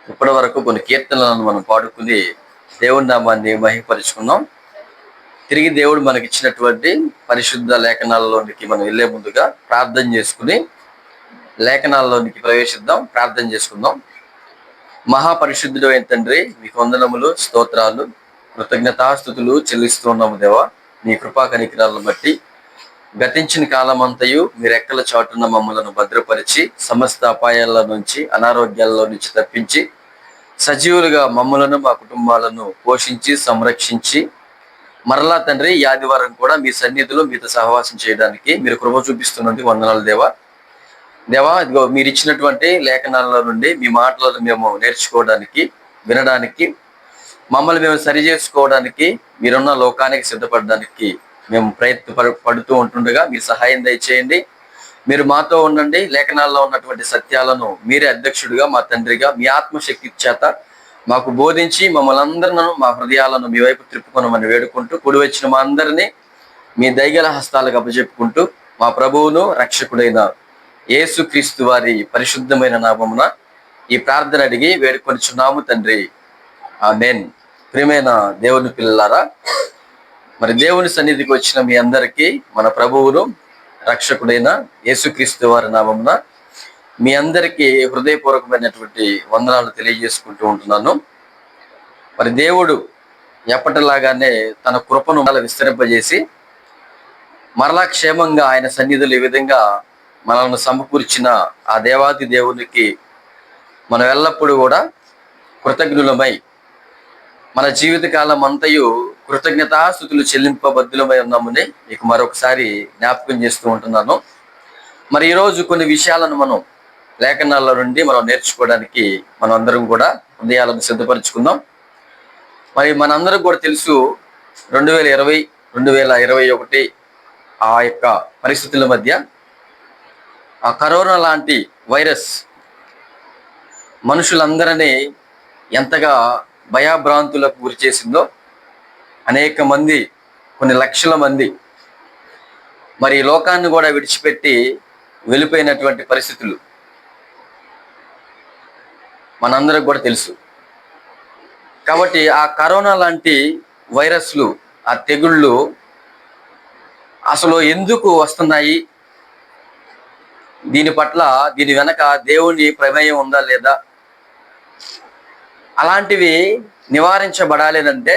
ఇప్పటి వరకు కొన్ని కీర్తనలను మనం పాడుకుని దేవుని నామాన్ని మహిమపరుచుకున్నాం. తిరిగి దేవుడు మనకి ఇచ్చినటువంటి పరిశుద్ధ లేఖనాలలోనికి మనం వెళ్లే ముందుగా ప్రార్థన చేసుకుని లేఖనాల్లోనికి ప్రవేశిద్దాం. ప్రార్థన చేసుకుందాం. మహాపరిశుద్ధుడు అయిన తండ్రి, మీకు వందనములు, స్తోత్రాలు, కృతజ్ఞతాస్తుతులు చెల్లిస్తున్నాము దేవా. మీ కృపా కనికరాలను బట్టి గతించిన కాలమంతయు మీ రెక్కల చాటున మమ్మలను భద్రపరిచి సమస్త అపాయాల నుంచి, అనారోగ్యాల్లో నుంచి తప్పించి సజీవులుగా మమ్మలను, మా కుటుంబాలను పోషించి సంరక్షించి మరలా తండ్రి ఈ ఆదివారం కూడా మీ సన్నిధిలో మీతో సహవాసం చేయడానికి మీరు కృప చూపిస్తున్నందుకు వందనాలు దేవా. ఇదిగో మీరు ఇచ్చినటువంటి లేఖనాల నుండి మీ మాటలను మేము నేర్చుకోవడానికి, వినడానికి, మమ్మల్ని మేము సరి చేసుకోవడానికి, మీరున్న లోకానికి సిద్ధపడడానికి మేము పడుతూ ఉంటుండగా మీరు సహాయం దయచేయండి. మీరు మాతో ఉండండి. లేఖనాల్లో ఉన్నటువంటి సత్యాలను మీరే అధ్యక్షుడిగా, మా తండ్రిగా మీ ఆత్మశక్తి చేత మాకు బోధించి మమ్మల్ని అందరినూ, మా హృదయాలను మీ వైపు త్రిప్పుకొనమని వేడుకుంటూ, కూడి వచ్చిన మా అందరినీ మీ దయగల హస్తాలకు అప్పచెప్పుకుంటూ మా ప్రభువును రక్షకుడైన యేసుక్రీస్తు వారి పరిశుద్ధమైన నామమున ఈ ప్రార్థన అడిగి వేడుకొనిచున్నాము తండ్రి, ఆమేన్. ప్రియమైన దేవుని పిల్లలారా, మరి దేవుని సన్నిధికి వచ్చిన మీ అందరికీ మన ప్రభువును రక్షకుడైన యేసుక్రీస్తు వారి నామమున మీ అందరికీ హృదయపూర్వకమైనటువంటి వందనాలు తెలియజేసుకుంటూ ఉంటున్నాను. మరి దేవుడు ఎప్పటిలాగానే తన కృపను విస్తరింపజేసి మరలా క్షేమంగా ఆయన సన్నిధులు ఈ విధంగా మనల్ని సమకూర్చిన ఆ దేవాది దేవునికి మనం ఎల్లప్పుడూ కూడా కృతజ్ఞులమై మన జీవితకాలం అంతయు కృతజ్ఞతాస్తుతులు చెల్లింపబద్ధులమై ఉన్నామని మీకు మరొకసారి జ్ఞాపకం చేస్తూ ఉంటున్నాను. మరి ఈరోజు కొన్ని విషయాలను మనం లేఖనాల నుండి మనం నేర్చుకోవడానికి మనం అందరం కూడా హృదయాలను సిద్ధపరచుకుందాం. మరి మనందరం కూడా తెలుసు 2020, 2021 ఆ యొక్క పరిస్థితుల మధ్య ఆ కరోనా లాంటి వైరస్ మనుషులందరినీ ఎంతగా భయాభ్రాంతులకు గురి చేసిందో, అనేక మంది, కొన్ని లక్షల మంది మరి లోకాన్ని కూడా విడిచిపెట్టి వెళ్ళిపోయినటువంటి పరిస్థితులు మనందరికి కూడా తెలుసు. కాబట్టి ఆ కరోనా లాంటి వైరస్లు, ఆ తెగుళ్ళు అసలు ఎందుకు వస్తున్నాయి, దీని పట్ల, దీని వెనక దేవుని ప్రమేయం ఉందా లేదా, అలాంటివి నివారించబడాలేనంటే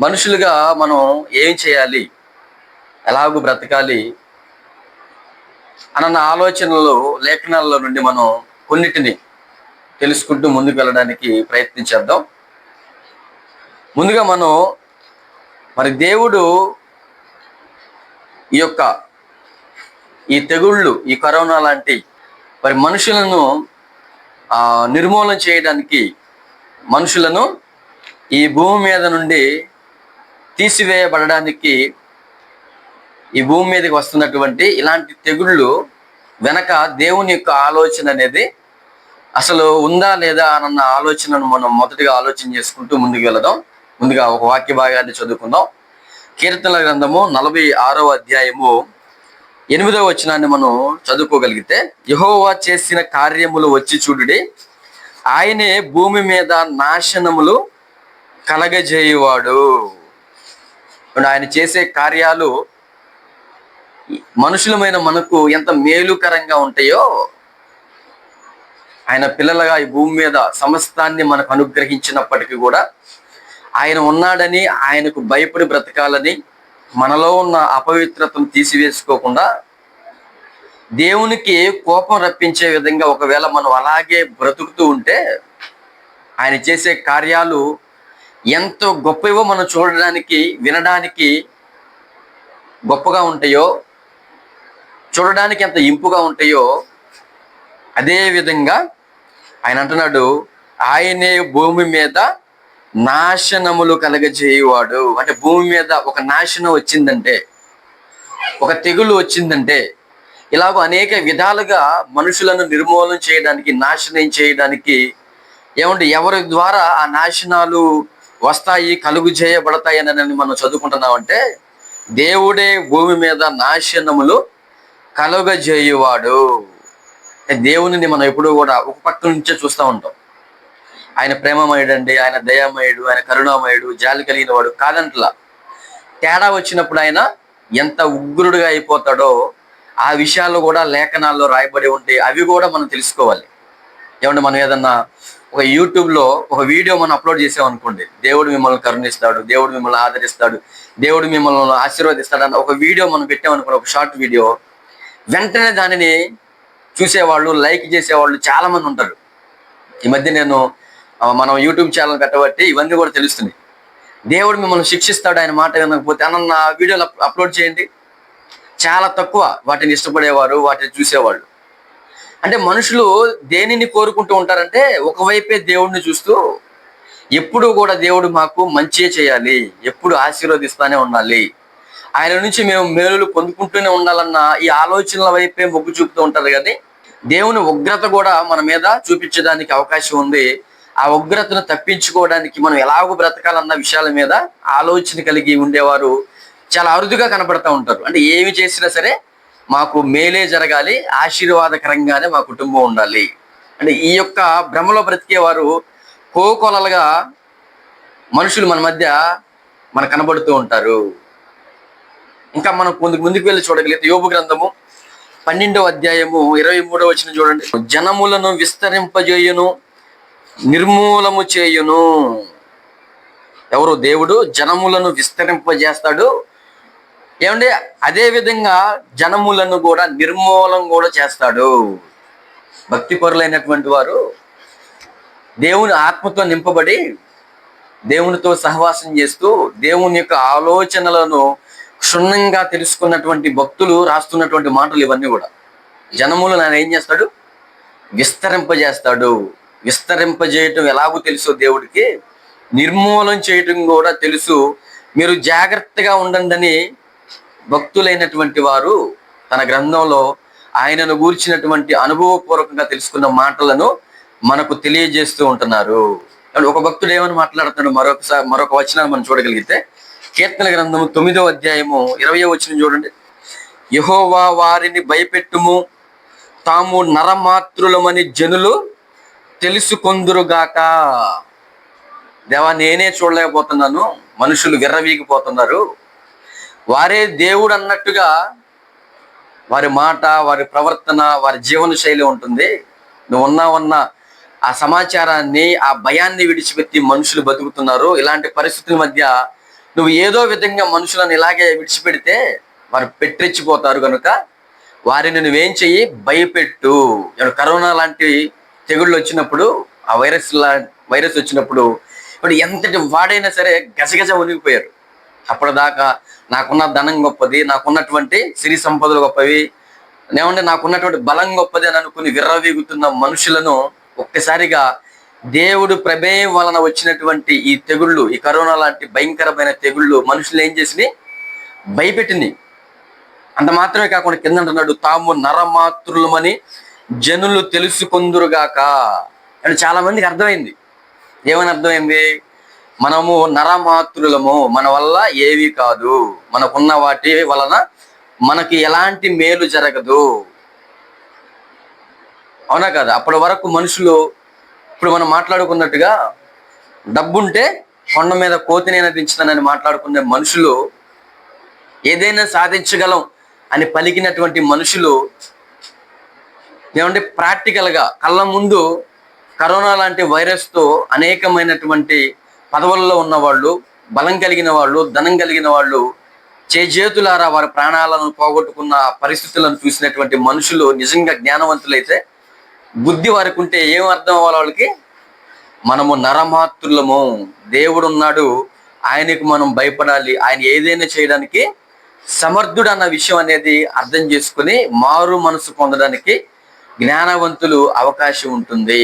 మనుషులుగా మనం ఏం చేయాలి, ఎలాగూ బ్రతకాలి అన్న ఆలోచనలు లేఖనాల్లో నుండి మనం కొన్నిటిని తెలుసుకుంటూ ముందుకు వెళ్ళడానికి ప్రయత్నించేద్దాం. ముందుగా మనం మరి దేవుడు ఈ తెగుళ్ళు, ఈ కరోనా లాంటి మరి మనుషులను నిర్మూలన చేయడానికి, మనుషులను ఈ భూమి మీద నుండి తీసివేయబడడానికి ఈ భూమి మీదకి వస్తున్నటువంటి ఇలాంటి తెగుళ్ళు వెనక దేవుని యొక్క ఆలోచన అనేది అసలు ఉందా లేదా అన్న ఆలోచనను మనం మొదటిగా ఆలోచన చేసుకుంటూ ముందుకు వెళదాం. ముందుగా ఒక వాక్య భాగాన్ని చదువుకుందాం. కీర్తనల గ్రంథము 46వ అధ్యాయము 8వ వచనాన్ని మనం చదువుకోగలిగితే, యెహోవా చేసిన కార్యములు వచ్చి చూడుడి, ఆయనే భూమి మీద నాశనములు కలగజేయువాడు. ఆయన చేసే కార్యాలు మనుషులమైన మనకు ఎంత మేలుకరంగా ఉంటాయో, ఆయన పిల్లలుగా ఈ భూమి మీద సమస్తాన్ని మనకు అనుగ్రహించినప్పటికీ కూడా ఆయన ఉన్నాడని, ఆయనకు భయపడి బ్రతకాలని, మనలో ఉన్న అపవిత్రతను తీసివేసుకోకుండా దేవునికి కోపం రప్పించే విధంగా ఒకవేళ మనం అలాగే బ్రతుకుతూ ఉంటే ఆయన చేసే కార్యాలు ఎంతో గొప్పవో మనం చూడడానికి, వినడానికి గొప్పగా ఉంటాయో, చూడడానికి ఎంత ఇంపుగా ఉంటాయో, అదే విధంగా ఆయన అంటున్నాడు, ఆయనే భూమి మీద నాశనములు కలగజేయువాడు. అంటే భూమి మీద ఒక నాశనం వచ్చిందంటే, ఒక తెగులు వచ్చిందంటే, ఇలాగ అనేక విధాలుగా మనుషులను నిర్మూలన చేయడానికి, నాశనం చేయడానికి ఎవరి ద్వారా ఆ నాశనాలు వస్తాయి, కలుగు చేయబడతాయి అని మనం చదువుకుంటున్నామంటే, దేవుడే భూమి మీద నాశనములు కలుగజేయువాడు. దేవునిని మనం ఎప్పుడూ కూడా ఒక పక్క నుంచే చూస్తూ ఉంటాం. ఆయన ప్రేమమయుడు అండి, ఆయన దయామయుడు, ఆయన కరుణామయుడు, జాలి కలిగిన వాడు కాదంట్లా. తేడా వచ్చినప్పుడు ఆయన ఎంత ఉగ్రుడుగా అయిపోతాడో ఆ విషయాలు కూడా లేఖనాల్లో రాయబడి ఉంటే అవి కూడా మనం తెలుసుకోవాలి. ఏమంటే మనం ఏదన్నా ఒక యూట్యూబ్లో ఒక వీడియో మనం అప్లోడ్ చేసామనుకోండి, దేవుడు మిమ్మల్ని కరుణిస్తాడు, దేవుడు మిమ్మల్ని ఆదరిస్తాడు, దేవుడు మిమ్మల్ని ఆశీర్వదిస్తాడు అన్న ఒక వీడియో మనం పెట్టామనుకోండి, ఒక షార్ట్ వీడియో, వెంటనే దానిని చూసేవాళ్ళు, లైక్ చేసేవాళ్ళు చాలా మంది ఉంటారు. ఈ మధ్య మనం యూట్యూబ్ ఛానల్ పెట్టబట్టి ఇవన్నీ కూడా తెలుస్తున్నాయి. దేవుడు మిమ్మల్ని శిక్షిస్తాడు ఆయన మాట వినకపోతే అన్న వీడియోలు అప్లోడ్ చేయండి. చాలా తక్కువ వాటిని ఇష్టపడేవారు, వాటిని చూసేవాళ్ళు. అంటే మనుషులు దేనిని కోరుకుంటూ ఉంటారంటే ఒకవైపే దేవుడిని చూస్తూ ఎప్పుడు కూడా దేవుడు మాకు మంచిగా చేయాలి, ఎప్పుడు ఆశీర్వదిస్తానే ఉండాలి, ఆయన నుంచి మేము మేలులు పొందుకుంటూనే ఉండాలన్న ఈ ఆలోచనల వైపే మొగ్గు చూపుతూ ఉంటారు. కానీ దేవుని ఉగ్రత కూడా మన మీద చూపించడానికి అవకాశం ఉంది. ఆ ఉగ్రతను తప్పించుకోవడానికి మనం ఎలాగో బ్రతకాలన్న విషయాల మీద ఆలోచన కలిగి ఉండేవారు చాలా అరుదుగా కనపడతా ఉంటారు. అంటే ఏమి చేసినా సరే మాకు మేలే జరగాలి, ఆశీర్వాదకరంగానే మా కుటుంబం ఉండాలి. అంటే ఈ యొక్క భ్రమలో బ్రతికేవారు కోకొలలుగా మనుషులు మన మధ్య మనకు కనబడుతూ ఉంటారు. ఇంకా మనం ముందుకు వెళ్ళి చూడగలిగితే యోబు గ్రంథము 12వ అధ్యాయము 23వ వచనం చూడండి. జనములను విస్తరింపజేయును, నిర్మూలము చేయును. ఎవరు? దేవుడు జనములను విస్తరింపజేస్తాడు. ఏమంటే అదే విధంగా జనములను కూడా నిర్మూలం కూడా చేస్తాడు. భక్తి పరులైనటువంటి వారు దేవుని ఆత్మతో నింపబడి దేవునితో సహవాసం చేస్తూ దేవుని యొక్క ఆలోచనలను క్షుణ్ణంగా తెలుసుకున్నటువంటి భక్తులు రాస్తున్నటువంటి మాటలు ఇవన్నీ కూడా. జనములను ఆయన ఏం చేస్తాడు? విస్తరింపజేస్తాడు. విస్తరింపజేయటం ఎలాగో తెలుసు దేవుడికి, నిర్మూలం చేయటం కూడా తెలుసు. మీరు జాగ్రత్తగా ఉండండి భక్తులైనటువంటి వారు తన గ్రంథంలో ఆయనను గూర్చినటువంటి అనుభవపూర్వకంగా తెలుసుకున్న మాటలను మనకు తెలియజేస్తూ ఉంటున్నారు. ఒక భక్తుడు ఏమని మాట్లాడుతున్నాడు మరొక వచనాన్ని మనం చూడగలిగితే, కీర్తన గ్రంథము 9వ అధ్యాయము 20వ వచనం చూడండి. యెహోవా వారిని భయపెట్టుము, తాము నరమాత్రులమని జనులు తెలుసుకొందురుగాక. దేవా, నేనే చూడలేకపోతున్నాను, మనుషులు విర్రవీగిపోతున్నారు. వారే దేవుడు అన్నట్టుగా వారి మాట, వారి ప్రవర్తన, వారి జీవన శైలి ఉంటుంది. నువ్వు ఉన్న ఆ సమాచారాన్ని, ఆ భయాన్ని విడిచిపెట్టి మనుషులు బతుకుతున్నారు. ఇలాంటి పరిస్థితుల మధ్య నువ్వు ఏదో విధంగా మనుషులను ఇలాగే విడిచిపెడితే వారు పెట్టిచ్చిపోతారు. కనుక వారిని నువ్వేం చెయ్యి? భయపెట్టు. కరోనా లాంటి తెగుళ్ళు వచ్చినప్పుడు, ఆ వైరస్ వచ్చినప్పుడు ఇప్పుడు ఎంతటి వాడైనా సరే గజగజ ఉనిగిపోయారు. అప్పటిదాకా నాకున్న ధనం గొప్పది, నాకున్నటువంటి సిరి సంపదలు గొప్పవి, ఏమంటే నాకున్నటువంటి బలం గొప్పది అని అనుకుని విర్రవీగుతున్న మనుషులను ఒక్కసారిగా దేవుడు ప్రమేయం వలన వచ్చినటువంటి ఈ తెగుళ్ళు, ఈ కరోనా లాంటి భయంకరమైన తెగుళ్ళు మనుషులు ఏం చేసి భయపెట్టింది. అంత మాత్రమే కాకుండా కింద అంటున్నాడు, తాము నరమాతృలమని జనులు తెలుసుకొందురుగాక. అని చాలా మందికి అర్థమైంది. ఏమని అర్థమైంది? మనము నరమాతృలము, మన వల్ల ఏవి కాదు, మనకున్న వాటి వలన మనకి ఎలాంటి మేలు జరగదు. అవునా కదా? అప్పటి వరకు మనుషులు, ఇప్పుడు మనం మాట్లాడుకున్నట్టుగా డబ్బుంటే కొండ మీద కోతిని నటించుతానని మాట్లాడుకునే మనుషులు, ఏదైనా సాధించగలం అని పలికినటువంటి మనుషులు, ఏమంటే ప్రాక్టికల్గా కళ్ళ ముందు కరోనా లాంటి వైరస్తో అనేకమైనటువంటి పదవుల్లో ఉన్నవాళ్ళు, బలం కలిగిన వాళ్ళు, ధనం కలిగిన వాళ్ళు చేతులారా వారి ప్రాణాలను పోగొట్టుకున్న పరిస్థితులను చూసినటువంటి మనుషులు నిజంగా జ్ఞానవంతులైతే, బుద్ధి వారికి ఉంటే ఏం అర్థం అవ్వాలి వాళ్ళకి? మనము నరమాతృలము, దేవుడు ఉన్నాడు, ఆయనకు మనం భయపడాలి, ఆయన ఏదైనా చేయడానికి సమర్థుడు అన్న విషయం అనేది అర్థం చేసుకుని మారు మనసు పొందడానికి జ్ఞానవంతులు అవకాశం ఉంటుంది.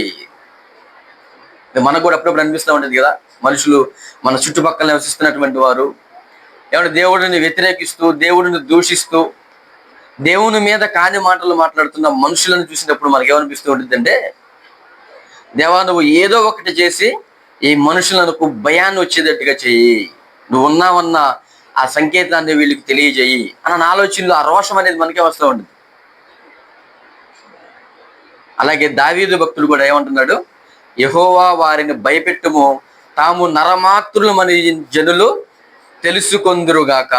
మనకు కూడా అప్పుడప్పుడు అనిపిస్తూ ఉంటుంది కదా, మనుషులు మన చుట్టుపక్కల నివసిస్తున్నటువంటి వారు ఏమంటే దేవుడిని వ్యతిరేకిస్తూ, దేవుడిని దూషిస్తూ, దేవుని మీద కాని మాటలు మాట్లాడుతున్న మనుషులను చూసినప్పుడు మనకి ఏమనిపిస్తూ ఉంటుందంటే, దేవా నువ్వు ఏదో ఒకటి చేసి ఈ మనుషులకు భయాన్ని వచ్చేటట్టుగా చెయ్యి, నువ్వు ఉన్నావన్న ఆ సంకేతాన్ని వీళ్ళకి తెలియజేయి అన్న ఆలోచనలో ఆ రోషం అనేది మనకే వస్తూ ఉంటుంది. అలాగే దావీదు భక్తుడు కూడా ఏమంటున్నాడు? యెహోవా వారిని భయపెట్టుము, తాము నరమాత్రులమని జనులు తెలుసుకొందురుగాక.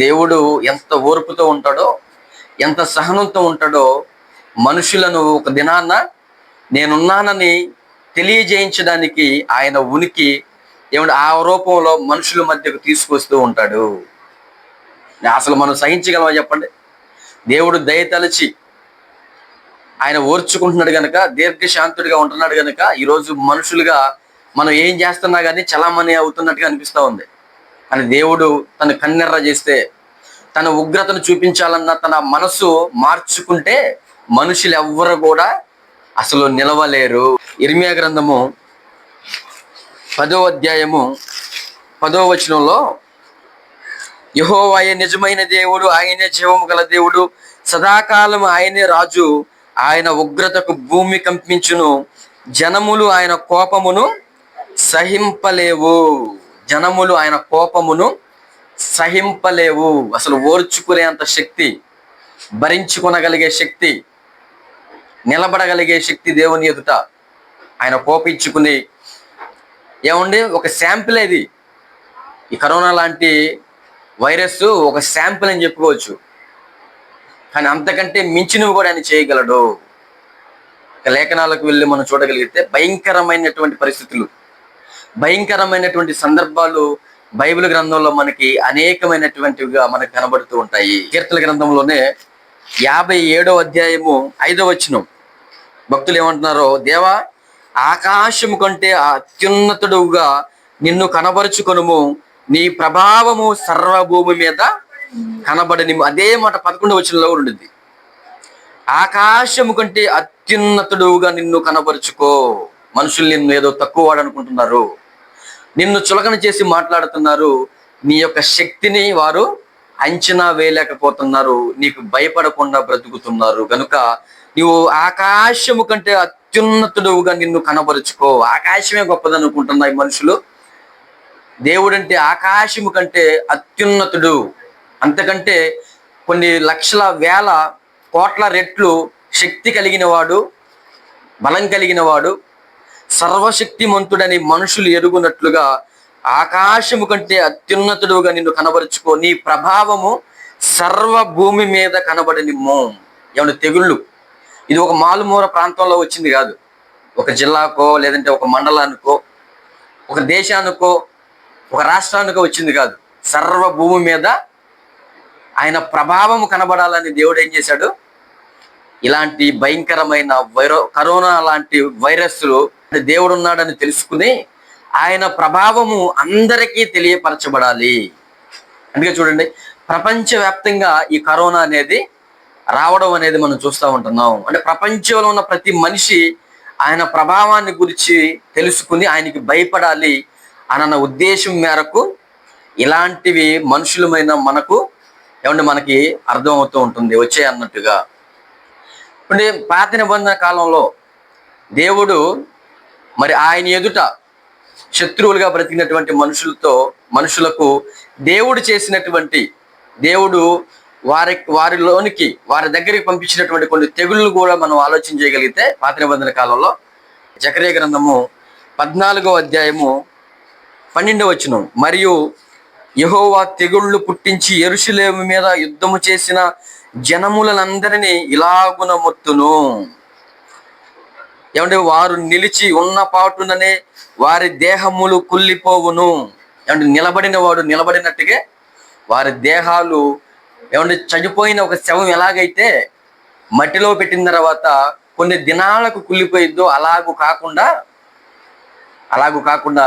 దేవుడు ఎంత ఓర్పుతో ఉంటాడో, ఎంత సహనంతో ఉంటాడో, మనుషులను ఒక దినాన నేనున్నానని తెలియజేయించడానికి ఆయన ఉనికి ఆ రూపంలో మనుషుల మధ్యకు తీసుకొస్తూ ఉంటాడు. అసలు మనం సహించగలమా చెప్పండి? దేవుడు దయతలచి ఆయన ఓర్చుకుంటున్నాడు గనక, దీర్ఘశాంతుడిగా ఉంటున్నాడు గనక ఈరోజు మనుషులుగా మనం ఏం చేస్తున్నా కానీ చలామణి అవుతున్నట్టుగా అనిపిస్తూ ఉంది. కానీ దేవుడు తన కన్నెర్ర చేస్తే, తన ఉగ్రతను చూపించాలన్న తన మనసు మార్చుకుంటే మనుషులు ఎవ్వరు కూడా అసలు నిలవలేరు. ఇర్మియా గ్రంథము 10వ అధ్యాయము 10వ వచనంలో, యెహోవాయే నిజమైన దేవుడు, ఆయనే జీవము గల దేవుడు, సదాకాలం ఆయనే రాజు, ఆయన ఉగ్రతకు భూమి కంపించును, జనములు ఆయన కోపమును సహింపలేవు. జనములు ఆయన కోపమును సహింపలేవు. అసలు ఓర్చుకునేంత శక్తి, భరించుకొనగలిగే శక్తి, నిలబడగలిగే శక్తి దేవుని ఎదుట ఆయన కోపించుకుని, ఏమండి ఒక శాంపిల్ ఇది. ఈ కరోనా లాంటి వైరస్ ఒక శాంపిల్ అని చెప్పుకోవచ్చు. కానీ అంతకంటే మించినవి కూడా ఆయన చేయగలడు. లేఖనాలకు వెళ్ళి మనం చూడగలిగితే భయంకరమైనటువంటి పరిస్థితులు, భయంకరమైనటువంటి సందర్భాలు బైబిల్ గ్రంథంలో మనకి అనేకమైనటువంటివిగా మనకు కనబడుతూ ఉంటాయి. కీర్తన గ్రంథంలోనే 57వ అధ్యాయము 5వ వచనం భక్తులు ఏమంటున్నారో, దేవా ఆకాశము కంటే అత్యున్నతుడుగా నిన్ను కనబరుచుకొనుము, నీ ప్రభావము సర్వభూమి మీద కనబడని. అదే మాట 11వ వచనంలో ఉండింది. ఆకాశము కంటే అత్యున్నతుడుగా నిన్ను కనబరుచుకో. మనుషులు నిన్ను ఏదో తక్కువ వాడు అనుకుంటున్నారు, నిన్ను చులకన చేసి మాట్లాడుతున్నారు, నీ యొక్క శక్తిని వారు అంచనా వేయలేకపోతున్నారు, నీకు భయపడకుండా బ్రతుకుతున్నారు. కనుక నువ్వు ఆకాశము కంటే అత్యున్నతుడుగా నిన్ను కనబరుచుకో. ఆకాశమే గొప్పదనుకుంటున్నాయి మనుషులు. దేవుడంటే ఆకాశము కంటే అత్యున్నతుడు, అంతకంటే కొన్ని లక్షల వేల కోట్ల రెట్లు శక్తి కలిగిన వాడు, బలం కలిగిన వాడు, సర్వశక్తిమంతుడని మనుషులు ఎరుగునట్లుగా ఆకాశము కంటే అత్యున్నతుడుగా నిన్ను కనబరుచుకో, నీ ప్రభావము సర్వ భూమి మీద కనబడనిమ్ము. ఏమన్నా తెగుళ్ళు ఇది ఒక మారుమూల ప్రాంతంలో వచ్చింది కాదు, ఒక జిల్లాకో లేదంటే ఒక మండలానికో ఒక దేశానికో ఒక రాష్ట్రానికో వచ్చింది కాదు. సర్వ భూమి మీద ఆయన ప్రభావం కనబడాలని దేవుడు ఏం చేశాడు? ఇలాంటి భయంకరమైన కరోనా లాంటి వైరస్లు దేవుడు ఉన్నాడని తెలుసుకుని ఆయన ప్రభావము అందరికీ తెలియపరచబడాలి. అందుకే చూడండి, ప్రపంచవ్యాప్తంగా ఈ కరోనా అనేది రావడం అనేది మనం చూస్తూ ఉంటున్నాం. అంటే ప్రపంచంలో ఉన్న ప్రతి మనిషి ఆయన ప్రభావాన్ని గురించి తెలుసుకుని ఆయనకి భయపడాలి అన్న ఉద్దేశం మేరకు ఇలాంటివి మనుషులమైన మనకు మనకి అర్థమవుతూ ఉంటుంది వచ్చే అన్నట్టుగా. ఇప్పుడు పాత నిబంధన కాలంలో దేవుడు మరి ఆయన ఎదుట శత్రువులుగా బ్రతికినటువంటి మనుషులకు దేవుడు చేసినటువంటి, దేవుడు వారిలోనికి వారి దగ్గరికి పంపించినటువంటి కొన్ని తెగుళ్ళు కూడా మనం ఆలోచన చేయగలిగితే పాత నిబంధన కాలంలో జకర్యా గ్రంథము 14వ అధ్యాయము 12వ వచనం, మరియు యెహోవా తెగుళ్ళు పుట్టించి యెరూషలేము మీద యుద్ధము చేసిన జనములందరినీ ఇలాగున మొత్తును. ఏమంటే వారు నిలిచి ఉన్న పాటుననే వారి దేహములు కుళ్ళిపోవును. ఏమంటే నిలబడిన వాడు నిలబడినట్టుగా వారి దేహాలు, ఏమంటే చనిపోయిన ఒక శవం ఎలాగైతే మట్టిలో పెట్టిన తర్వాత కొన్ని దినాలకు కుళ్ళిపోయిద్దో అలాగూ కాకుండా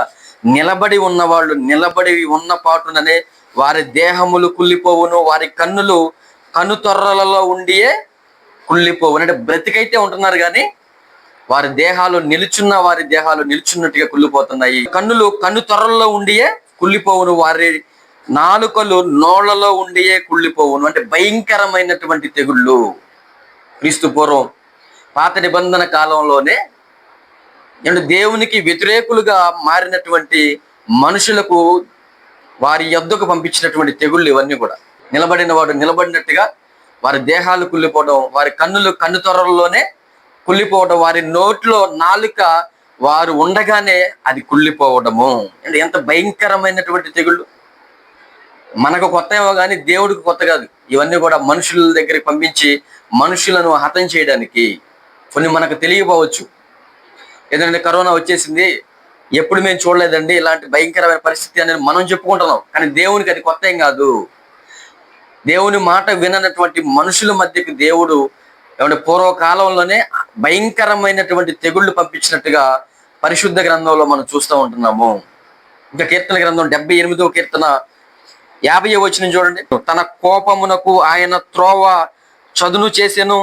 నిలబడి ఉన్నవాళ్ళు నిలబడి ఉన్న పాటుననే వారి దేహములు కుళ్ళిపోవును, వారి కన్నులు కనుతొర్రలలో ఉండియే కుళ్ళిపోవును. అంటే బ్రతికైతే ఉంటున్నారు కానీ వారి దేహాలు నిలుచున్నట్టుగా కుళ్ళిపోతున్నాయి. కన్నులు కనుతొర్రలలో ఉండియే కుళ్ళిపోవును, వారి నాలుకలు నోళ్లలో ఉండియే కుళ్ళిపోవును. అంటే భయంకరమైనటువంటి తెగుళ్ళు. క్రీస్తు పూర్వం పాత నిబంధన కాలంలోనే దేవునికి వ్యతిరేకులుగా మారినటువంటి మనుషులకు వారి యొద్దకు పంపించినటువంటి తెగుళ్ళు ఇవన్నీ కూడా. నిలబడిన వాడు నిలబడినట్టుగా వారి దేహాలు కుళ్ళిపోవడం, వారి కన్నులు కన్నుతొరల్లోనే కుళ్ళిపోవడం, వారి నోట్లో నాలుక వారు ఉండగానే అది కుళ్ళిపోవడము. అంటే ఎంత భయంకరమైనటువంటి తెగుళ్ళు. మనకు కొత్త ఏమో కానీ దేవుడికి కొత్త కాదు. ఇవన్నీ కూడా మనుషుల దగ్గరికి పంపించి మనుషులను హతం చేయడానికి. కొన్ని మనకు తెలియకపోవచ్చు. ఏదంటే కరోనా వచ్చేసింది, ఎప్పుడు మేము చూడలేదండి ఇలాంటి భయంకరమైన పరిస్థితి అనేది మనం చెప్పుకుంటున్నాం. కానీ దేవునికి అది కొత్త ఏం కాదు. దేవుని మాట విననటువంటి మనుషుల మధ్యకు దేవుడు ఏమంటే పూర్వకాలంలోనే భయంకరమైనటువంటి తెగుళ్ళు పంపించినట్టుగా పరిశుద్ధ గ్రంథంలో మనం చూస్తూ ఉంటున్నాము. ఇంకా కీర్తన గ్రంథం 78వ కీర్తన 50వ వచనం చూడండి. తన కోపమునకు ఆయన త్రోవ చదును చేసెను,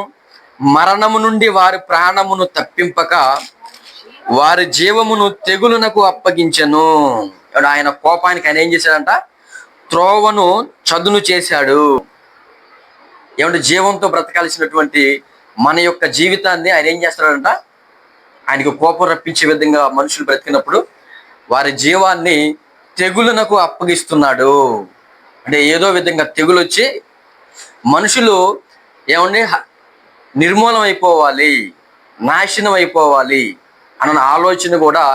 మరణము నుండి వారి ప్రాణమును తప్పింపక వారి జీవమును తెగులునకు అప్పగించెను. ఆయన కోపానికి ఆయన ఏం చేశాడంట? త్రోవను చదును చేశాడు. ఏమంటే జీవంతో బ్రతకాల్సినటువంటి మన యొక్క జీవితాన్ని ఆయన ఏం చేస్తాడంట? ఆయనకు కోపం రప్పించే విధంగా మనుషులు బ్రతికినప్పుడు వారి జీవాన్ని తెగులునకు అప్పగిస్తున్నాడు. అంటే ఏదో విధంగా తెగులు వచ్చి మనుషులు ఏమండి నిర్మూలం అయిపోవాలి, నాశనం అయిపోవాలి అన్న ఆలోచన కూడా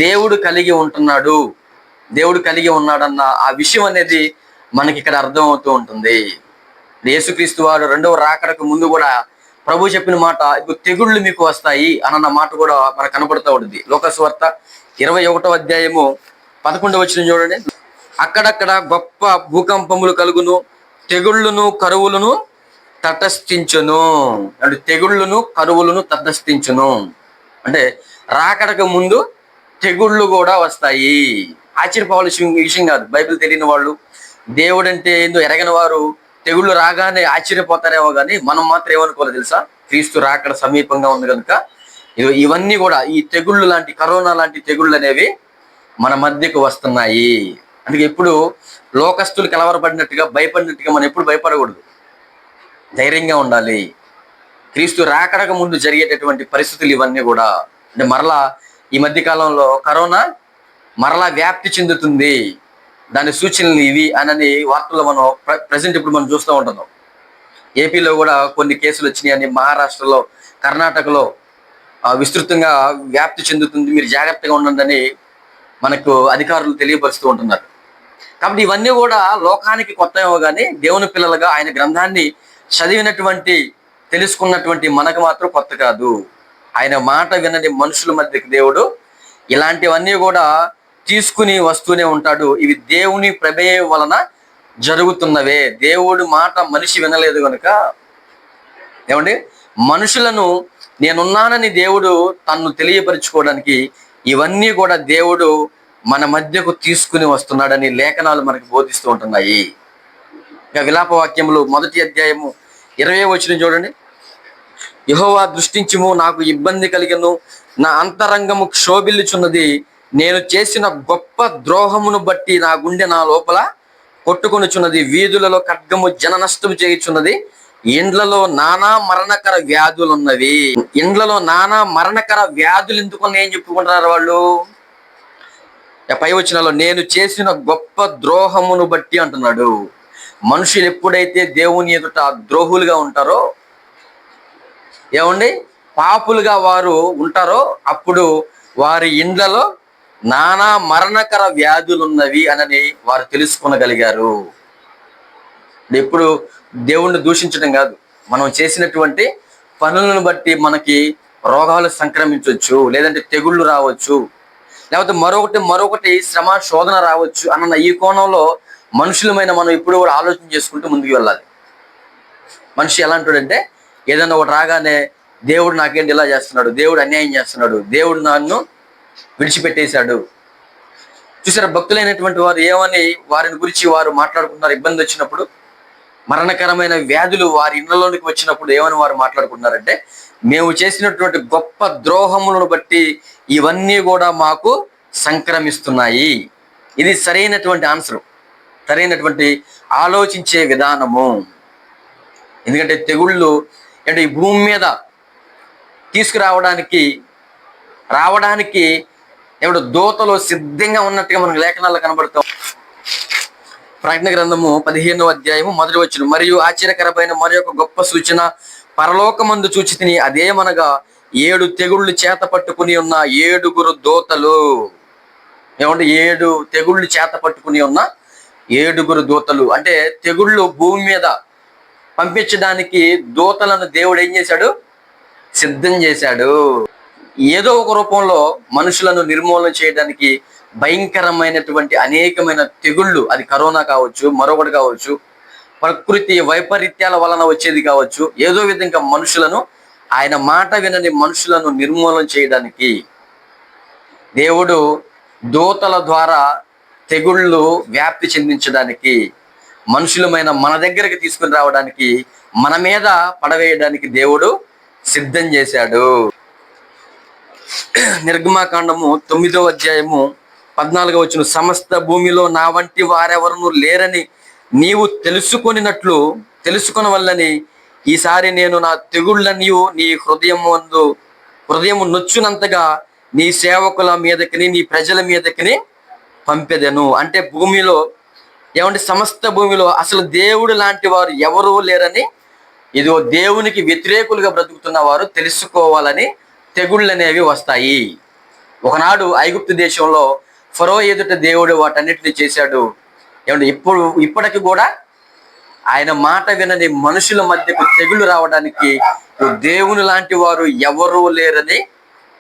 దేవుడు కలిగి ఉంటున్నాడు, దేవుడు కలిగి ఉన్నాడన్న ఆ విషయం అనేది మనకి ఇక్కడ అర్థమవుతూ ఉంటుంది. యేసుక్రీస్తు వారు రెండవ రాకడకు ముందు కూడా ప్రభు చెప్పిన మాట, ఇప్పుడు తెగుళ్ళు మీకు వస్తాయి అన్న మాట కూడా మనకు కనపడుతూ ఉంటుంది. లోకసువార్త 21వ అధ్యాయము 11వ వచనం చూడండి. అక్కడక్కడ గొప్ప భూకంపములు కలుగును, తెగుళ్ళును కరువులను తటస్థించును. అంటే తెగుళ్ళును కరువులను తటస్థించును అంటే రాకడకు ముందు తెగుళ్ళు కూడా వస్తాయి. ఆశ్చర్యపోవాల్సిన విషయం కాదు. బైబిల్ తెలియని వాళ్ళు, దేవుడు అంటే ఏందో ఎరగని వారు తెగుళ్ళు రాగానే ఆశ్చర్యపోతారేమో కానీ మనం మాత్రం ఏమనుకోవాలి తెలుసా? క్రీస్తు రాకడ సమీపంగా ఉంది కనుక ఇవన్నీ కూడా, ఈ తెగుళ్ళు లాంటి, కరోనా లాంటి తెగుళ్ళు అనేవి మన మధ్యకు వస్తున్నాయి. అందుకే ఎప్పుడు లోకస్తులు కలవరపడినట్టుగా, భయపడినట్టుగా మనం ఎప్పుడు భయపడకూడదు. ధైర్యంగా ఉండాలి. క్రీస్తు రాకడకు ముందు జరిగేటటువంటి పరిస్థితులు ఇవన్నీ కూడా. అంటే మరలా ఈ మధ్య కాలంలో కరోనా మరలా వ్యాప్తి చెందుతుంది, దాని సూచనలు ఇవి అని వార్తల్లో మనం ప్రజెంట్ ఇప్పుడు మనం చూస్తూ ఉంటున్నాం. ఏపీలో కూడా కొన్ని కేసులు వచ్చినాయని, మహారాష్ట్రలో, కర్ణాటకలో విస్తృతంగా వ్యాప్తి చెందుతుంది, మీరు జాగ్రత్తగా ఉండండి మనకు అధికారులు తెలియపరుస్తూ ఉంటున్నారు. కాబట్టి ఇవన్నీ కూడా లోకానికి కొత్త ఏమో కానీ దేవుని పిల్లలుగా ఆయన గ్రంథాన్ని చదివినటువంటి, తెలుసుకున్నటువంటి మనకు మాత్రం కొత్త కాదు. ఆయన మాట వినని మనుషుల మధ్యకి దేవుడు ఇలాంటివన్నీ కూడా తీసుకుని వస్తూనే ఉంటాడు. ఇవి దేవుని ప్రమేయం వలన జరుగుతున్నవే. దేవుడు మాట మనిషి వినలేదు కనుక ఏమండి, మనుషులను నేనున్నానని దేవుడు తన్ను తెలియపరుచుకోవడానికి ఇవన్నీ కూడా దేవుడు మన మధ్యకు తీసుకుని వస్తున్నాడని లేఖనాలు మనకు బోధిస్తూ ఉంటున్నాయి. ఇక విలాప వాక్యములు 1వ అధ్యాయము 20వ వచనం చూడండి. యెహోవా దృష్టించుము, నాకు ఇబ్బంది కలిగను, నా అంతరంగము క్షోభిల్లుచున్నది, నేను చేసిన గొప్ప ద్రోహమును బట్టి నా గుండె నా లోపల కొట్టుకొనుచున్నది, వీధులలో ఖడ్గము జన నష్టము చేయుచున్నది, ఇండ్లలో నానా మరణకర వ్యాధులు ఉన్నవి. ఇండ్లలో నానా మరణకర వ్యాధులు ఎందుకున్నా ఏం చెప్పుకుంటున్నారు వాళ్ళు? పై వచనాల్లో నేను చేసిన గొప్ప ద్రోహమును బట్టి అంటున్నాడు. మనుషులు ఎప్పుడైతే దేవుని ఎదుట ద్రోహులుగా ఉంటారో, ఏమండి పాపులుగా వారు ఉంటారో, అప్పుడు వారి ఇండ్లలో నానా మరణకర వ్యాధులు ఉన్నవి అని వారు తెలుసుకొనగలిగారు. ఎప్పుడు దేవుణ్ణి దూషించడం కాదు, మనం చేసినటువంటి పనులను బట్టి మనకి రోగాలు సంక్రమించవచ్చు, లేదంటే తెగుళ్ళు రావచ్చు, లేకపోతే మరొకటి శ్రమ శోధన రావచ్చు అన్న ఈ కోణంలో మనుషులమైన మనం ఇప్పుడు కూడా ఆలోచన చేసుకుంటూ ముందుకు వెళ్ళాలి. మనిషి ఎలా అంటాడంటే, ఏదైనా ఒకటి రాగానే దేవుడు నాకేంటి ఇలా చేస్తున్నాడు, దేవుడు అన్యాయం చేస్తున్నాడు, దేవుడు నన్ను విడిచిపెట్టేశాడు. చూసారా, భక్తులైనటువంటి వారు ఏమని వారిని గురించి వారు మాట్లాడుకుంటున్నారు? ఇబ్బంది వచ్చినప్పుడు, మరణకరమైన వ్యాధులు వారి ఇళ్లలోనికి వచ్చినప్పుడు ఏమని వారు మాట్లాడుకుంటున్నారంటే, మేము చేసినటువంటి గొప్ప ద్రోహములను బట్టి ఇవన్నీ కూడా మాకు సంక్రమిస్తున్నాయి. ఇది సరైనటువంటి ఆన్సర్, సరైనటువంటి ఆలోచించే విధానము. ఎందుకంటే తెగుళ్ళు అంటే ఈ భూమి మీద తీసుకురావడానికి ఏమిటో దూతలు సిద్ధంగా ఉన్నట్టుగా మనకు లేఖనాల్లో కనబడతాం. ప్రకటన గ్రంథము 15వ అధ్యాయము 1వ వచనం. మరియు ఆశ్చర్యకరమైన మరి ఒక గొప్ప సూచన పరలోకమందు చూచి తిని, అదేమనగా 7 తెగుళ్ళు చేత పట్టుకుని ఉన్న 7 దూతలు. ఏమంటే 7 తెగుళ్ళు చేత పట్టుకుని ఉన్న 7 దూతలు. అంటే తెగుళ్ళు భూమి మీద పంపించడానికి దూతలను దేవుడు ఏం చేశాడు? సిద్ధం చేశాడు. ఏదో ఒక రూపంలో మనుషులను నిర్మూలన చేయడానికి భయంకరమైనటువంటి అనేకమైన తెగుళ్ళు, అది కరోనా కావచ్చు, మరొకటి కావచ్చు, ప్రకృతి వైపరీత్యాల వలన వచ్చేది కావచ్చు, ఏదో విధంగా మనుషులను, ఆయన మాట వినని మనుషులను నిర్మూలన చేయడానికి దేవుడు దూతల ద్వారా తెగుళ్ళు వ్యాప్తి చెందించడానికి, మనుషులమైన మన దగ్గరికి తీసుకుని రావడానికి, మన మీద పడవేయడానికి దేవుడు సిద్ధం చేశాడు. నిర్గమాకాండము 9వ అధ్యాయము 14వ వచనం, సమస్త భూమిలో నా వంటి వారెవరూ లేరని నీవు తెలుసుకొన వల్లని ఈసారి నేను నా తెగుళ్ళని నీ హృదయము నొచ్చునంతగా నీ సేవకుల మీదకిని నీ ప్రజల మీదకిని పంపెదను. అంటే భూమిలో, ఏమంటే సమస్త భూమిలో అసలు దేవుడు లాంటి వారు ఎవరూ లేరని, ఇదిగో దేవునికి వ్యతిరేకులుగా బ్రతుకుతున్న వారు తెలుసుకోవాలని తెగుళ్ళు అనేవి వస్తాయి. ఒకనాడు ఐగుప్తు దేశంలో ఫరో ఎదుట దేవుడు వాటన్నిటిని చేశాడు. ఏమంటే ఇప్పటికి కూడా ఆయన మాట వినని మనుషుల మధ్యకు తెగులు రావడానికి దేవుని లాంటి వారు ఎవరూ లేరని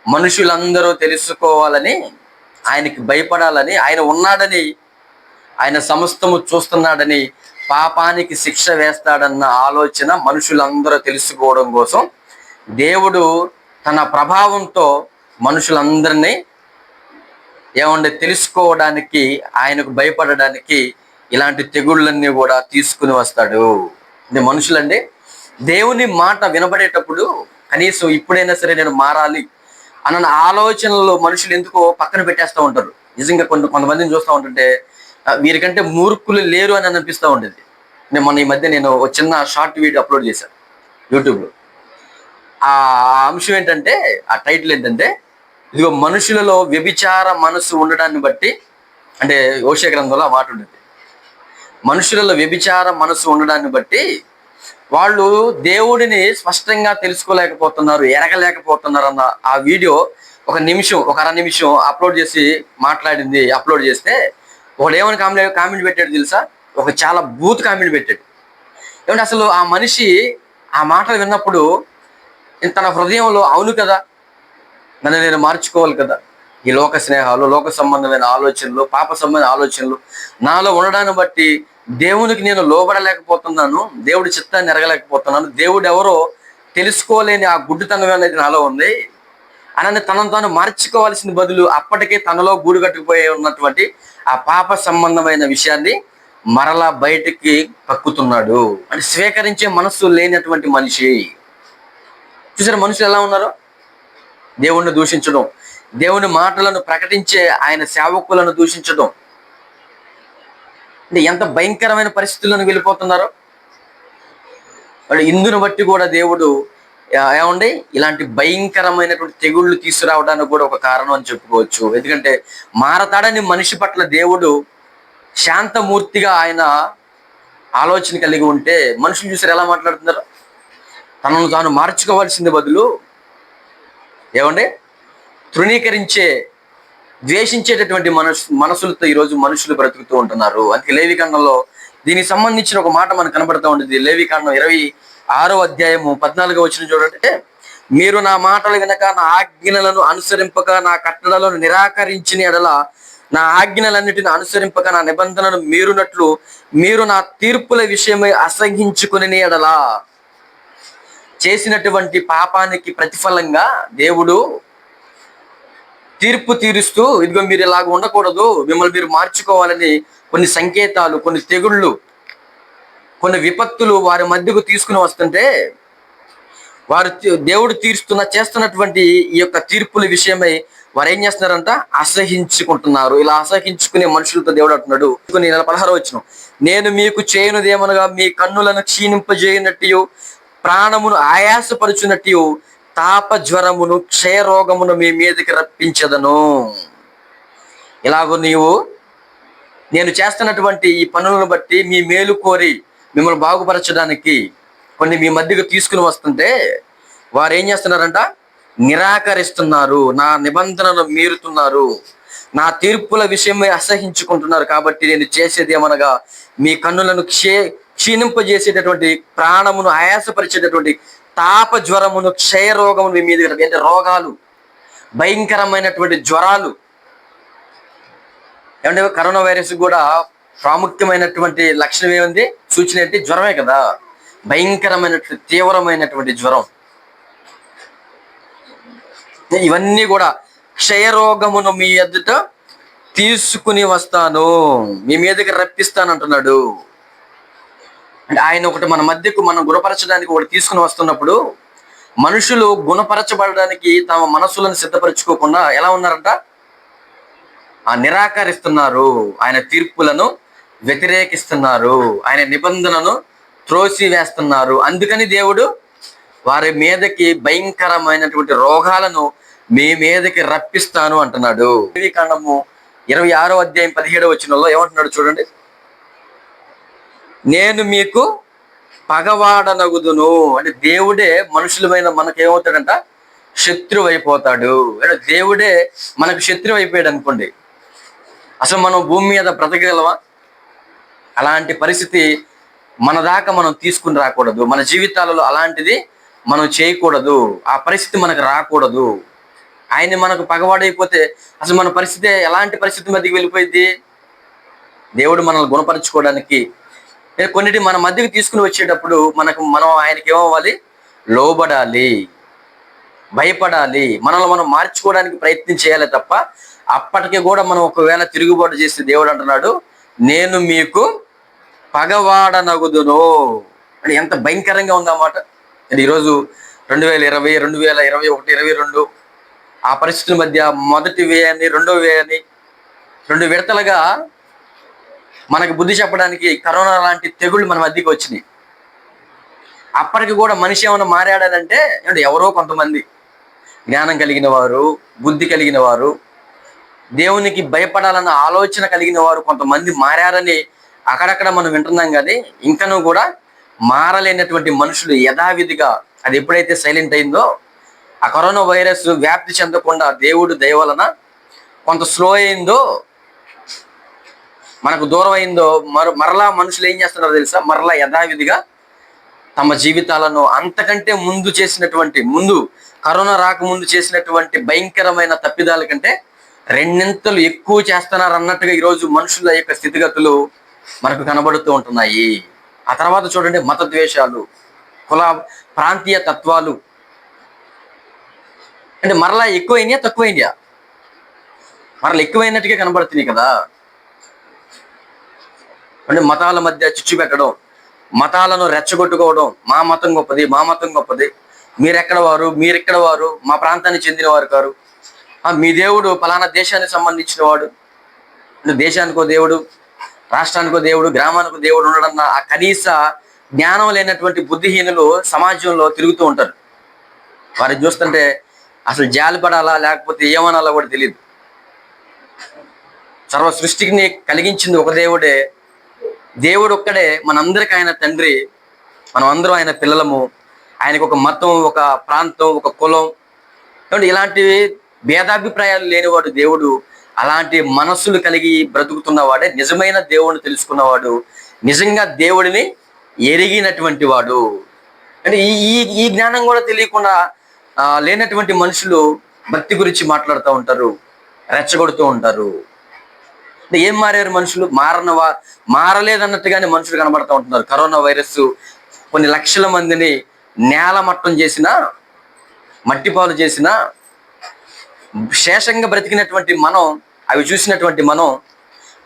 మనుషులందరూ తెలుసుకోవాలని, ఆయనకి భయపడాలని, ఆయన ఉన్నాడని, ఆయన సమస్తము చూస్తున్నాడని, పాపానికి శిక్ష వేస్తాడన్న ఆలోచన మనుషులందరూ తెలుసుకోవడం కోసం దేవుడు తన ప్రభావంతో మనుషులందరినీ తెలుసుకోవడానికి, ఆయనకు భయపడడానికి ఇలాంటి తెగుళ్ళన్నీ కూడా తీసుకుని వస్తాడు. ఇది మనుషులండి దేవుని మాట వినబడేటప్పుడు కనీసం ఇప్పుడైనా సరే నేను మారాలి అన్న ఆలోచనలో మనుషులు ఎందుకో పక్కన పెట్టేస్తూ ఉంటారు. నిజంగా కొంతమందిని చూస్తూ ఉంటుంటే వీరికంటే మూర్ఖులు లేరు అని అనిపిస్తూ ఉండేది. ఈ మధ్య నేను ఒక చిన్న షార్ట్ వీడియో అప్లోడ్ చేశాను యూట్యూబ్లో. ఆ అంశం ఏంటంటే, ఆ టైటిల్ ఏంటంటే, ఇదిగో మనుషులలో వ్యభిచార మనసు ఉండడాన్ని బట్టి, అంటే హోషేయ గ్రంథంలో ఆ మాట ఉండేది, మనుషులలో వ్యభిచార మనసు ఉండడాన్ని బట్టి వాళ్ళు దేవుడిని స్పష్టంగా తెలుసుకోలేకపోతున్నారు, ఎరగలేకపోతున్నారు అన్న ఆ వీడియో ఒక అర నిమిషం అప్లోడ్ చేస్తే ఒకడు ఏమని కామెంట్ పెట్టాడు తెలుసా? ఒక చాలా బూత్ కామెంట్ పెట్టాడు. ఏమంటే అసలు ఆ మనిషి ఆ మాటలు విన్నప్పుడు తన హృదయంలో అవును కదా, నన్ను నేను మార్చుకోవాలి కదా, ఈ లోక స్నేహాలు, లోక సంబంధమైన ఆలోచనలు, పాప సంబంధమైన ఆలోచనలు నాలో ఉండడాన్ని బట్టి దేవునికి నేను లోబడలేకపోతున్నాను, దేవుడి చిత్తాన్ని ఎరగలేకపోతున్నాను, దేవుడు ఎవరో తెలుసుకోలేని ఆ గుడ్డితనం అనేది నాలో ఉంది అని తనను తాను మార్చుకోవాల్సిన బదులు అప్పటికే తనలో గూడు కట్టుకుపోయి ఉన్నటువంటి ఆ పాప సంబంధమైన విషయాన్ని మరలా బయటికి కక్కుతున్నాడు. అంటే స్వీకరించే మనస్సు లేనటువంటి మనిషి. చూసారా మనుషులు ఎలా ఉన్నారో? దేవుణ్ణి దూషించడం, దేవుని మాటలను ప్రకటించే ఆయన సేవకులను దూషించడం, అంటే ఎంత భయంకరమైన పరిస్థితులను వెళ్ళిపోతున్నారో. వాళ్ళు ఇందును బట్టి కూడా దేవుడు ఇలాంటి భయంకరమైనటువంటి తెగుళ్ళు తీసుకురావడానికి కూడా ఒక కారణం అని చెప్పుకోవచ్చు. ఎందుకంటే మారతాడని మనిషి పట్ల దేవుడు శాంతమూర్తిగా ఆయన ఆలోచన కలిగి ఉంటే మనుషులు చూసారు ఎలా మాట్లాడుతున్నారు? తనను తాను మార్చుకోవాల్సింది బదులు తృణీకరించే, ద్వేషించేటటువంటి మనసులతో ఈరోజు మనుషులు బ్రతుకుతూ ఉంటున్నారు. అందుకే లేవికాండంలో దీనికి సంబంధించిన ఒక మాట మనకు కనబడుతూ ఉంటుంది. లేవికాండం 26వ అధ్యాయము 14వ వచనం చూడండి. మీరు నా మాటలు వినక నా ఆజ్ఞలను అనుసరింపక నా కట్టడలను నిరాకరించిన ఎడల, నా ఆజ్ఞలన్నిటిని అనుసరింపక నా నిబంధనలను మీరునట్లు మీరు నా తీర్పుల విషయమై అసహించుకుని ఎడల, చేసినటువంటి పాపానికి ప్రతిఫలంగా దేవుడు తీర్పు తీరుస్తూ, ఇదిగో మీరు ఇలాగ ఉండకూడదు, మిమ్మల్ని మీరు మార్చుకోవాలని కొన్ని సంకేతాలు, కొన్ని తెగుళ్ళు, కొన్ని విపత్తులు వారి మధ్యకు తీసుకుని వస్తుంటే వారు దేవుడు చేస్తున్నటువంటి ఈ యొక్క తీర్పుల విషయమై వారు ఏం చేస్తున్నారంట? అసహించుకుంటున్నారు. ఇలా అసహించుకునే మనుషులతో దేవుడు అంటున్నాడు 16వ వచనం, నేను మీకు చేయనుదేమనగా మీ కన్నులను క్షీణింపజేయనట్టు, ప్రాణమును ఆయాసపరుచునట్టు, తాప జ్వరమును క్షయరోగమును మీ మీదకి రప్పించదను. ఇలాగో నేను చేస్తున్నటువంటి ఈ పనులను బట్టి మీ మేలు కోరి మిమ్మల్ని బాగుపరచడానికి కొన్ని మీ మధ్యకు తీసుకుని వస్తుంటే వారు ఏం చేస్తున్నారంట? నిరాకరిస్తున్నారు, నా నిబంధనను మీరుతున్నారు, నా తీర్పుల విషయమై అసహించుకుంటున్నారు. కాబట్టి నేను చేసేది ఏమనగా మీ కన్నులను క్షీణింపజేసేటటువంటి, ప్రాణమును ఆయాసపరిచేటటువంటి తాప జ్వరమును, క్షయ రోగమును మీ మీద, అంటే రోగాలు, భయంకరమైనటువంటి జ్వరాలు. ఏమంటే కరోనా వైరస్ కూడా ప్రాముఖ్యమైనటువంటి లక్షణం ఏముంది, సూచన ఏంటి? జ్వరమే కదా. భయంకరమైనటువంటి తీవ్రమైనటువంటి జ్వరం. ఇవన్నీ కూడా క్షయరోగమును మీ ఎదుట తీసుకుని వస్తాను, మీ మీదకి రప్పిస్తాను అంటున్నాడు. అంటే ఆయన ఒకటి మన మధ్యకు మనం గుణపరచడానికి ఒకటి తీసుకుని వస్తున్నప్పుడు, మనుషులు గుణపరచబడడానికి తమ మనసులను సిద్ధపరచుకోకుండా ఎలా ఉన్నారంట? నిరాకరిస్తున్నారు, ఆయన తీర్పులను వ్యతిరేకిస్తున్నారు, ఆయన నిబంధనను త్రోసి వేస్తున్నారు. అందుకని దేవుడు వారి మీదకి భయంకరమైనటువంటి రోగాలను మీ మీదకి రప్పిస్తాను అంటున్నాడు. కాండము 26వ అధ్యాయం 17వ వచనంలో ఏమంటున్నాడు చూడండి. నేను మీకు పగవాడనగుదును. అంటే దేవుడే మనుషులమైన మనకు ఏమవుతాడంట? శత్రువు అయిపోతాడు. అంటే దేవుడే మనకు శత్రువు అయిపోయాడు అనుకోండి, అసలు మనం భూమి మీద బ్రతకగలమా? అలాంటి పరిస్థితి మన దాకా మనం తీసుకుని రాకూడదు. మన జీవితాలలో అలాంటిది మనం చేయకూడదు. ఆ పరిస్థితి మనకు రాకూడదు. ఆయన మనకు పగవాడైపోతే అసలు మన పరిస్థితి ఎలాంటి పరిస్థితి మధ్యకి వెళ్ళిపోయింది? దేవుడు మనల్ని గుణపరచుకోవడానికి కొన్నిటి మన మధ్యకి తీసుకుని వచ్చేటప్పుడు మనం ఆయనకి ఏమవ్వాలి? లోబడాలి, భయపడాలి, మనల్ని మనం మార్చుకోవడానికి ప్రయత్నం చేయాలి తప్ప అప్పటికి కూడా మనం ఒకవేళ తిరుగుబాటు చేస్తే దేవుడు అంటున్నాడు, నేను మీకు పగవాడనగుదును. అంటే ఎంత భయంకరంగా ఉందన్నమాట. అంటే ఈరోజు 2020, 2021, 2022 ఆ పరిస్థితుల మధ్య మొదటి వేయని, రెండో వేయని, 2 విడతలుగా మనకు బుద్ధి చెప్పడానికి కరోనా లాంటి తెగుళ్ళు మన మధ్యకి వచ్చినాయి. అప్పటికి కూడా మనిషి ఏమైనా మారాడనంటే ఎవరో కొంతమంది జ్ఞానం కలిగిన వారు, బుద్ధి కలిగిన వారు, దేవునికి భయపడాలన్న ఆలోచన కలిగిన వారు కొంతమంది మారారని అక్కడక్కడ మనం వింటున్నాం. కానీ ఇంకనూ కూడా మారలేనటువంటి మనుషులు యథావిధిగా, అది ఎప్పుడైతే సైలెంట్ అయిందో, ఆ కరోనా వైరస్ వ్యాప్తి చెందకుండా దేవుడు దయ వలన కొంత స్లో అయిందో, మనకు దూరం అయిందో, మరలా మనుషులు ఏం చేస్తున్నారో తెలుసా? మరలా యథావిధిగా తమ జీవితాలను అంతకంటే ముందు కరోనా రాకముందు చేసినటువంటి భయంకరమైన తప్పిదాల కంటే 2 ఇంతలు ఎక్కువ చేస్తున్నారు అన్నట్టుగా ఈరోజు మనుషుల యొక్క స్థితిగతులు మనకు కనబడుతూ ఉంటున్నాయి. ఆ తర్వాత చూడండి, మత ద్వేషాలు, కుల ప్రాంతీయ తత్వాలు. అంటే మరలా ఎక్కువైనాయా తక్కువైనాయా? మరలా ఎక్కువైనట్టుగా కనబడుతున్నాయి కదా. అంటే మతాల మధ్య చిచ్చు పెట్టడం, మతాలను రెచ్చగొట్టుకోవడం, మా మతం గొప్పది, మా మతం గొప్పది, మీరెక్కడ వారు, మా ప్రాంతానికి చెందిన వారు కారు, మీ దేవుడు ఫలానా దేశానికి సంబంధించిన వాడు. దేశానికో దేవుడు, రాష్ట్రానికో దేవుడు, గ్రామానికో దేవుడు ఉండడన్న ఆ కనీస జ్ఞానం లేనటువంటి బుద్ధిహీనులు సమాజంలో తిరుగుతూ ఉంటారు. వారిని చూస్తుంటే అసలు జాలిపడాలా లేకపోతే ఏమనాలా కూడా తెలియదు. సర్వ సృష్టిని కలిగించింది ఒక దేవుడే. దేవుడు ఒక్కడే, మనందరికి ఆయన తండ్రి, మనం అందరం ఆయన పిల్లలము. ఆయనకు ఒక మతం, ఒక ప్రాంతం, ఒక కులం, ఇలాంటివి భేదాభిప్రాయాలు లేనివాడు దేవుడు. అలాంటి మనస్సులు కలిగి బ్రతుకుతున్నవాడే నిజమైన దేవుడిని తెలుసుకున్నవాడు, నిజంగా దేవుడిని ఎరిగినటువంటి వాడు. అంటే ఈ జ్ఞానం కూడా తెలియకుండా లేనటువంటి మనుషులు భక్తి గురించి మాట్లాడుతూ ఉంటారు, రెచ్చగొడుతూ ఉంటారు. అంటే ఏం మారారు మనుషులు? మారలేదన్నట్టుగానే మనుషులు కనబడుతూ ఉంటున్నారు. కరోనా వైరస్ కొన్ని లక్షల మందిని నేలమట్టం చేసిన, మట్టిపాలు చేసిన, శేషంగా బ్రతికినటువంటి మనం, అవి చూసినటువంటి మనం,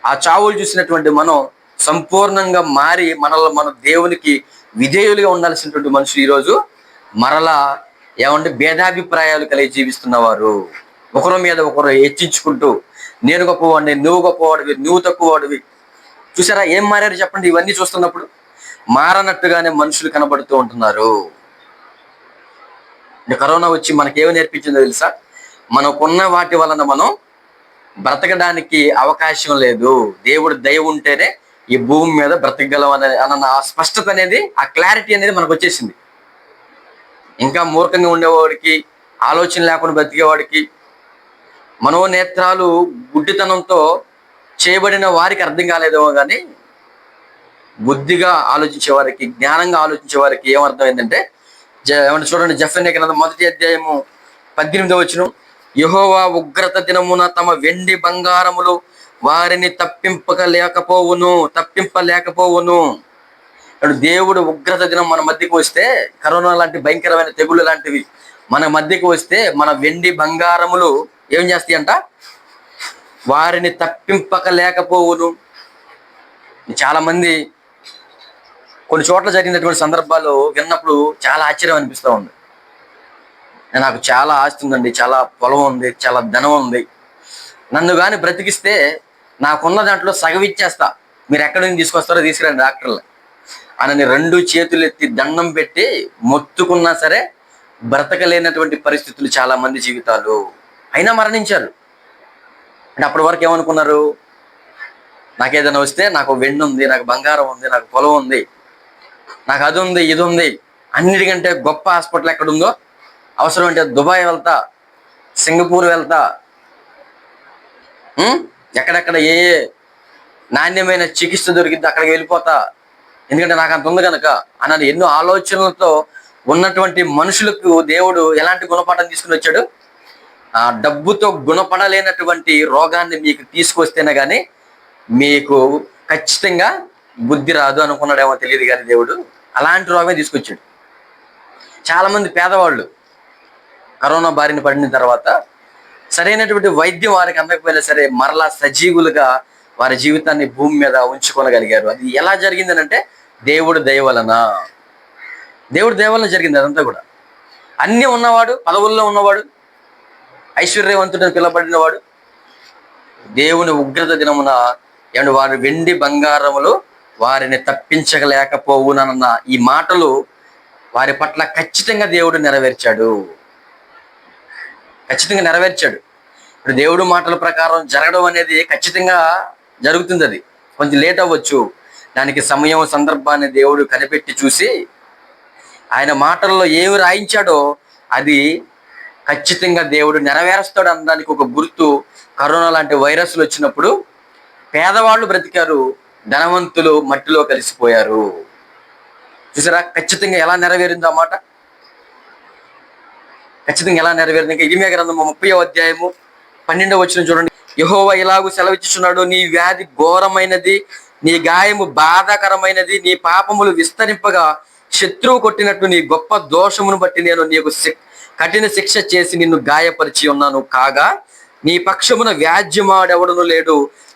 ఆ చావులు చూసినటువంటి మనం సంపూర్ణంగా మారి మన దేవునికి విధేయులుగా ఉండాల్సినటువంటి మనుషులు ఈరోజు మరలా భేదాభిప్రాయాలు కలిగి జీవిస్తున్నవారు, ఒకరి మీద ఒకరు హెచ్చించుకుంటూ, నేను గొప్పవాడిని, నువ్వు గొప్పవాడివి, నువ్వు తక్కువవాడివి. చూసారా ఏం మారారు చెప్పండి? ఇవన్నీ చూస్తున్నప్పుడు మారనట్టుగానే మనుషులు కనబడుతూ ఉంటున్నారు. కరోనా వచ్చి మనకేమో నేర్పించిందో తెలుసా? మనకున్న వాటి వలన మనం బ్రతకడానికి అవకాశం లేదు. దేవుడు దయ ఉంటేనే ఈ భూమి మీద బ్రతకగలం అన్న ఆ స్పష్టత అనేది, ఆ క్లారిటీ అనేది మనకు వచ్చేసింది. ఇంకా మూర్ఖంగా ఉండేవాడికి, ఆలోచన లేకుండా బ్రతికేవాడికి, మనోనేత్రాలు గుడ్డితనంతో చేయబడిన వారికి అర్థం కాలేదేమో కానీ బుద్ధిగా ఆలోచించే వారికి, జ్ఞానంగా ఆలోచించే వారికి ఏమర్థమైందంటే ఏమంటే చూడండి, జెఫన్యా గ్రంథం 1వ అధ్యాయము 18వ వచనం, యెహోవా ఉగ్రత దినమున తమ వెండి బంగారములు వారిని తప్పింపలేకపోవును. దేవుడు ఉగ్రత దినం మన మధ్యకి వస్తే, కరోనా లాంటి భయంకరమైన తెగుళ్ళు లాంటివి మన మధ్యకి వస్తే మన వెండి బంగారములు ఏం చేస్తాయంట? వారిని తప్పింపలేకపోవును. చాలా మంది కొన్ని చోట్ల జరిగినటువంటి సందర్భాలు విన్నప్పుడు చాలా ఆశ్చర్యం అనిపిస్తూ ఉంది. నాకు చాలా ఆస్తి ఉందండి, చాలా పొలం ఉంది, చాలా ధనం ఉంది, నన్ను కానీ బ్రతికిస్తే నాకున్న దాంట్లో సగం ఇచ్చేస్తా, మీరు ఎక్కడి నుంచి తీసుకొస్తారో తీసుకురండి డాక్టర్లు అని 2 చేతులు ఎత్తి దండం పెట్టి మొత్తుకున్నా సరే బ్రతకలేనటువంటి పరిస్థితులు చాలా మంది జీవితాలు. అయినా మరణించారు. అంటే అప్పటి వరకు ఏమనుకున్నారు? నాకు ఏదైనా వస్తే, నాకు వెండి ఉంది, నాకు బంగారం ఉంది, నాకు పొలం ఉంది, నాకు అది ఉంది, ఇది ఉంది, అన్నిటికంటే గొప్ప హాస్పిటల్ ఎక్కడుందో, అవసరం అంటే దుబాయ్ వెళ్తా, సింగపూర్ వెళ్తా, ఎక్కడెక్కడ ఏ నాణ్యమైన చికిత్స దొరికింది అక్కడికి వెళ్ళిపోతా, ఎందుకంటే నాకు అంత ఉంది కనుక అన్నది ఎన్నో ఆలోచనలతో ఉన్నటువంటి మనుషులకు దేవుడు ఎలాంటి గుణపాఠం తీసుకుని వచ్చాడు? ఆ డబ్బుతో గుణపడలేనటువంటి రోగాన్ని మీకు తీసుకొస్తేనే కానీ మీకు ఖచ్చితంగా బుద్ధి రాదు అనుకున్నాడేమో తెలియదు కానీ దేవుడు అలాంటి రోగమే తీసుకొచ్చాడు. చాలా మంది పేదవాళ్ళు కరోనా బారిన పడిన తర్వాత సరైనటువంటి వైద్యం వారికి అందకపోయినా సరే మరలా సజీవులుగా వారి జీవితాన్ని భూమి మీద ఉంచుకోగలిగారు. అది ఎలా జరిగింది అంటే దేవుడు దయ వలన జరిగింది. అదంతా కూడా అన్నీ ఉన్నవాడు, పదవుల్లో ఉన్నవాడు, ఐశ్వర్యవంతుడని పిలబడినవాడు, దేవుని ఉగ్రత దినమున వారి వెండి బంగారములు వారిని తప్పించలేకపోవునన్న ఈ మాటలు వారి పట్ల ఖచ్చితంగా దేవుడు నెరవేర్చాడు. ఇప్పుడు దేవుడు మాటల ప్రకారం జరగడం అనేది ఖచ్చితంగా జరుగుతుంది. అది కొంచెం లేట్ అవ్వచ్చు, దానికి సమయం సందర్భాన్ని దేవుడు కనిపెట్టి చూసి ఆయన మాటల్లో ఏమి రాయించాడో అది ఖచ్చితంగా దేవుడు నెరవేరుస్తాడు అనడానికి ఒక గుర్తు కరోనా లాంటి వైరస్లు వచ్చినప్పుడు పేదవాళ్ళు బ్రతికారు, ధనవంతులు మట్టిలో కలిసిపోయారు. చూసారా ఖచ్చితంగా ఎలా నెరవేరింది ఆ మాట? ఖచ్చితంగా ఎలా నెరవేరింది? ఇంకా ఇర్మీయా గ్రంథము 30వ అధ్యాయము 12వ వచనం చూడండి. యెహోవా ఇలాగూ సెలవిచ్చుచున్నాడు, నీ వ్యాధి ఘోరమైనది, నీ గాయము బాధాకరమైనది, నీ పాపములు విస్తరింపగా శత్రువు కొట్టినట్టు నీ గొప్ప దోషమును బట్టి నేను నీకు కఠిన శిక్ష చేసి నిన్ను గాయపరిచి ఉన్నాను. కాగా నీ పక్షమున వ్యాజ్యమాడెవడను లేడు,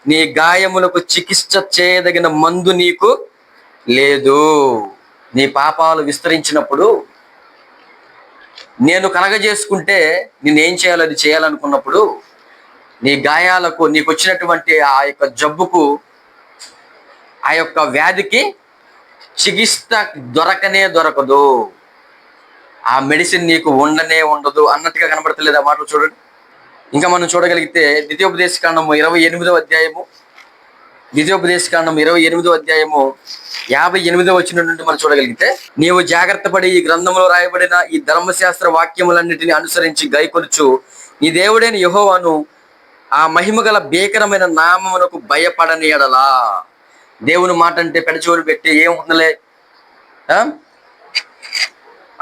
నీ గాయములకు చికిత్స చేయదగిన మందు నీకు లేదు. నీ పాపాలు విస్తరించినప్పుడు, నేను కలగజేసుకుంటే నేనేం చేయాలో అది చేయాలనుకున్నప్పుడు, నీ గాయాలకు, నీకు వచ్చినటువంటి ఆ యొక్క జబ్బుకు, ఆ యొక్క వ్యాధికి చికిత్స దొరకదు, ఆ మెడిసిన్ నీకు ఉండదు అన్నట్టుగా కనబడతలేదు ఆ మాటలు చూడండి. ఇంకా మనం చూడగలిగితే ద్వితీయోపదేశకాండము 28వ అధ్యాయము 58వ వచనం నుండి మనం చూడగలిగితే, నీవు జాగ్రత్త పడి ఈ గ్రంథంలో రాయబడిన ఈ ధర్మశాస్త్ర వాక్యములన్నిటిని అనుసరించి గైకొనుచు నీ దేవుడైన యెహోవాను ఆ మహిమగల భీకరమైన నామమునకు భయపడని ఎడలా. దేవుని మాట అంటే పెడచెవులు పెట్టి ఏముందలే,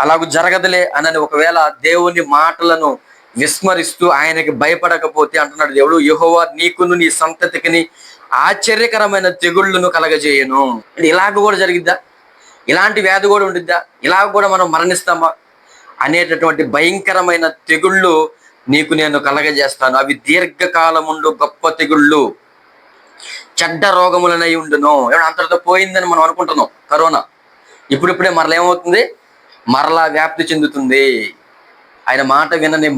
అలాగూ జరగదులే అని ఒకవేళ దేవుని మాటలను విస్మరిస్తూ ఆయనకి భయపడకపోతే అంటున్నాడు దేవుడు, యెహోవా నీకును నీ సంతతికిని ఆశ్చర్యకరమైన తెగుళ్ళను కలగజేయను. ఇలాగ కూడా జరిగిద్దా? ఇలాంటి వ్యాధి కూడా ఉండిద్దా? ఇలాగ కూడా మనం మరణిస్తామా అనేటటువంటి భయంకరమైన తెగుళ్ళు నీకు నేను కలగజేస్తాను. అవి దీర్ఘకాలముండు గొప్ప తెగుళ్ళు, చెడ్డ రోగములనై ఉండును. అంతటితో పోయిందని మనం అనుకుంటున్నాం. కరోనా ఇప్పుడిప్పుడే మరలా ఏమవుతుంది? మరలా వ్యాప్తి చెందుతుంది. ఆయన మాట వినని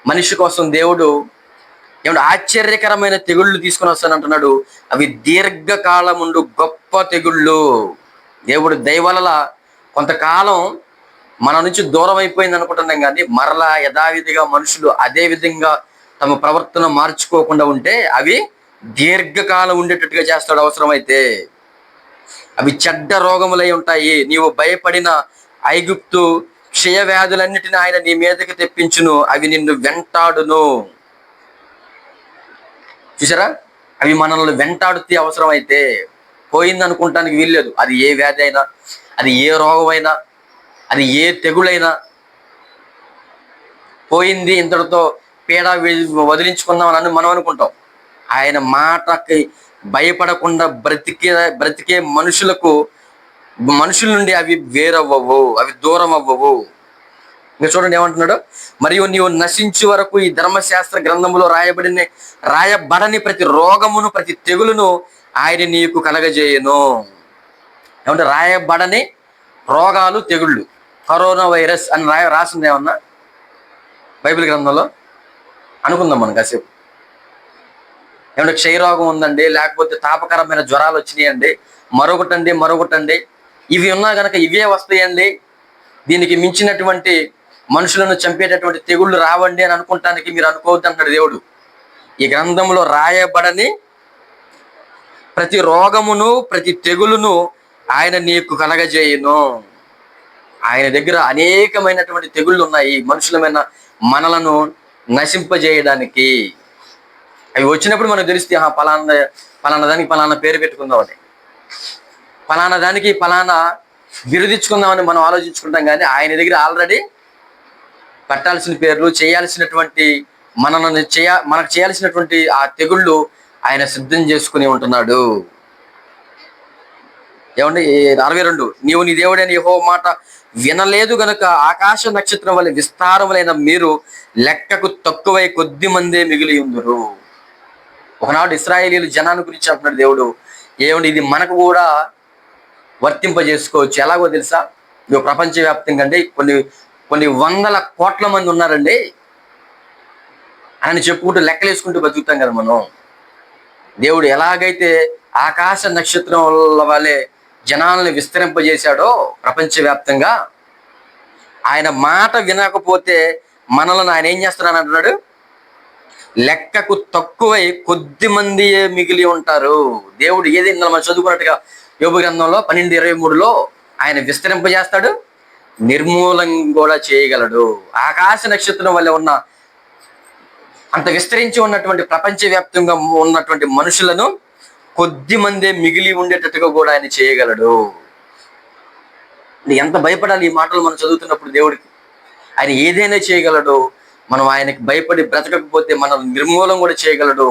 మనిషి కోసం దేవుడు ఆశ్చర్యకరమైన తెగుళ్ళు తీసుకుని వస్తానంటున్నాడు. అవి దీర్ఘకాలముండు గొప్ప తెగుళ్ళు. దేవుడు దయవల్ల కొంతకాలం మన నుంచి దూరం అయిపోయింది అనుకుంటున్నాం, కానీ మరలా యథావిధిగా మనుషులు అదే విధంగా తమ ప్రవర్తన మార్చుకోకుండా ఉంటే అవి దీర్ఘకాలం ఉండేటట్టుగా చేస్తాడు అవసరమైతే. అవి చెడ్డ రోగములై ఉంటాయి. నీవు భయపడిన ఐగుప్తు క్షయ వ్యాధులన్నిటిని ఆయన నీ మీదకి తెప్పించును, అవి నిన్ను వెంటాడును. చూసారా, అవి మనల్ని వెంటాడుతే అవసరం అయితే పోయింది అనుకుంటానికి వీల్లేదు. అది ఏ వ్యాధి అయినా, అది ఏ రోగమైనా, అది ఏ తెగులైనా పోయింది ఇంతటితో పీడ వదిలించుకుందామని మనం అనుకుంటాం. ఆయన మాటకి భయపడకుండా బ్రతికే మనుషుల నుండి అవి వేరవ్వవు, అవి దూరం అవ్వవు. ఇంకా చూడండి ఏమంటున్నాడు, మరియు నీవు నశించే వరకు ఈ ధర్మశాస్త్ర గ్రంథములో రాయబడని ప్రతి రోగమును, ప్రతి తెగులును ఆయన నీకు కలగజేయను. ఏమంటే రాయబడని రోగాలు, తెగుళ్ళు, కరోనా వైరస్ అని రాసింది ఏమన్నా బైబిల్ గ్రంథంలో? అనుకుందాం మనం కాసేపు. ఏమంటే క్షయరోగం ఉందండి, లేకపోతే తాపకరమైన జ్వరాలు వచ్చినాయండి, మరొకటండి, ఇవి ఉన్నా గనక ఇవే వస్తాయండి, దీనికి మించినటువంటి మనుషులను చంపేటటువంటి తెగుళ్ళు రావండి అని అనుకుంటానికి మీరు అనుకోవద్దు అంటాడు దేవుడు. ఈ గ్రంథంలో రాయబడని ప్రతి రోగమును, ప్రతి తెగులును ఆయన నీకు కలగజేయును. ఆయన దగ్గర అనేకమైనటువంటి తెగుళ్ళు ఉన్నాయి మనలను నశింపజేయడానికి. అవి వచ్చినప్పుడు మనకు తెలిస్తే పలానా దానికి పలానా పేరు పెట్టుకుందామని, పలానా దానికి పలానా బిరుదిచ్చుకుందామని మనం ఆలోచించుకుంటాం. కానీ ఆయన దగ్గర ఆల్రెడీ పెట్టాల్సిన పేర్లు, చేయాల్సినటువంటి మనకు చేయాల్సినటువంటి ఆ తెగుళ్ళు ఆయన సిద్ధం చేసుకుని ఉంటున్నాడు. ఏమండి 62, నీవు నీ దేవుడైన యెహోవా మాట వినలేదు గనుక ఆకాశ నక్షత్రం వల్ల విస్తారములైన మీరు లెక్కకు తక్కువై కొద్ది మందే మిగిలి ఉందురు. ఒకనాడు ఇశ్రాయేలీయుల జనాన్ని గురించి అంటున్నాడు దేవుడు. ఏమండి ఇది మనకు కూడా వర్తింపజేసుకోవచ్చు. ఎలాగో తెలుసా, ఇవి ప్రపంచవ్యాప్తంగా అండి కొన్ని వందల కోట్ల మంది ఉన్నారండి అని చెప్పుకుంటూ లెక్కలేసుకుంటూ బతుకుతాం కదా మనం. దేవుడు ఎలాగైతే ఆకాశ నక్షత్రం వల్లే జనాల్ని విస్తరింపజేశాడో ప్రపంచవ్యాప్తంగా, ఆయన మాట వినకపోతే మనల్ని ఆయన ఏం చేస్తున్నాను అంటున్నాడు, లెక్కకు తక్కువై కొద్ది మందియే మిగిలి ఉంటారు. దేవుడు ఏదైనా మనం చదువుకున్నట్టుగా యోబు గ్రంథంలో 12:23లో ఆయన విస్తరింపజేస్తాడు, నిర్మూలం కూడా చేయగలడు. ఆకాశ నక్షత్రం వల్ల ఉన్న అంత విస్తరించి ఉన్నటువంటి ప్రపంచవ్యాప్తంగా ఉన్నటువంటి మనుషులను కొద్ది మందే మిగిలి ఉండేటట్టుగా కూడా ఆయన చేయగలడు. ఎంత భయపడాలి ఈ మాటలు మనం చదువుతున్నప్పుడు దేవుడికి. ఆయన ఏదైనా చేయగలడు. మనం ఆయనకి భయపడి బ్రతకకపోతే మనం నిర్మూలం కూడా చేయగలడు.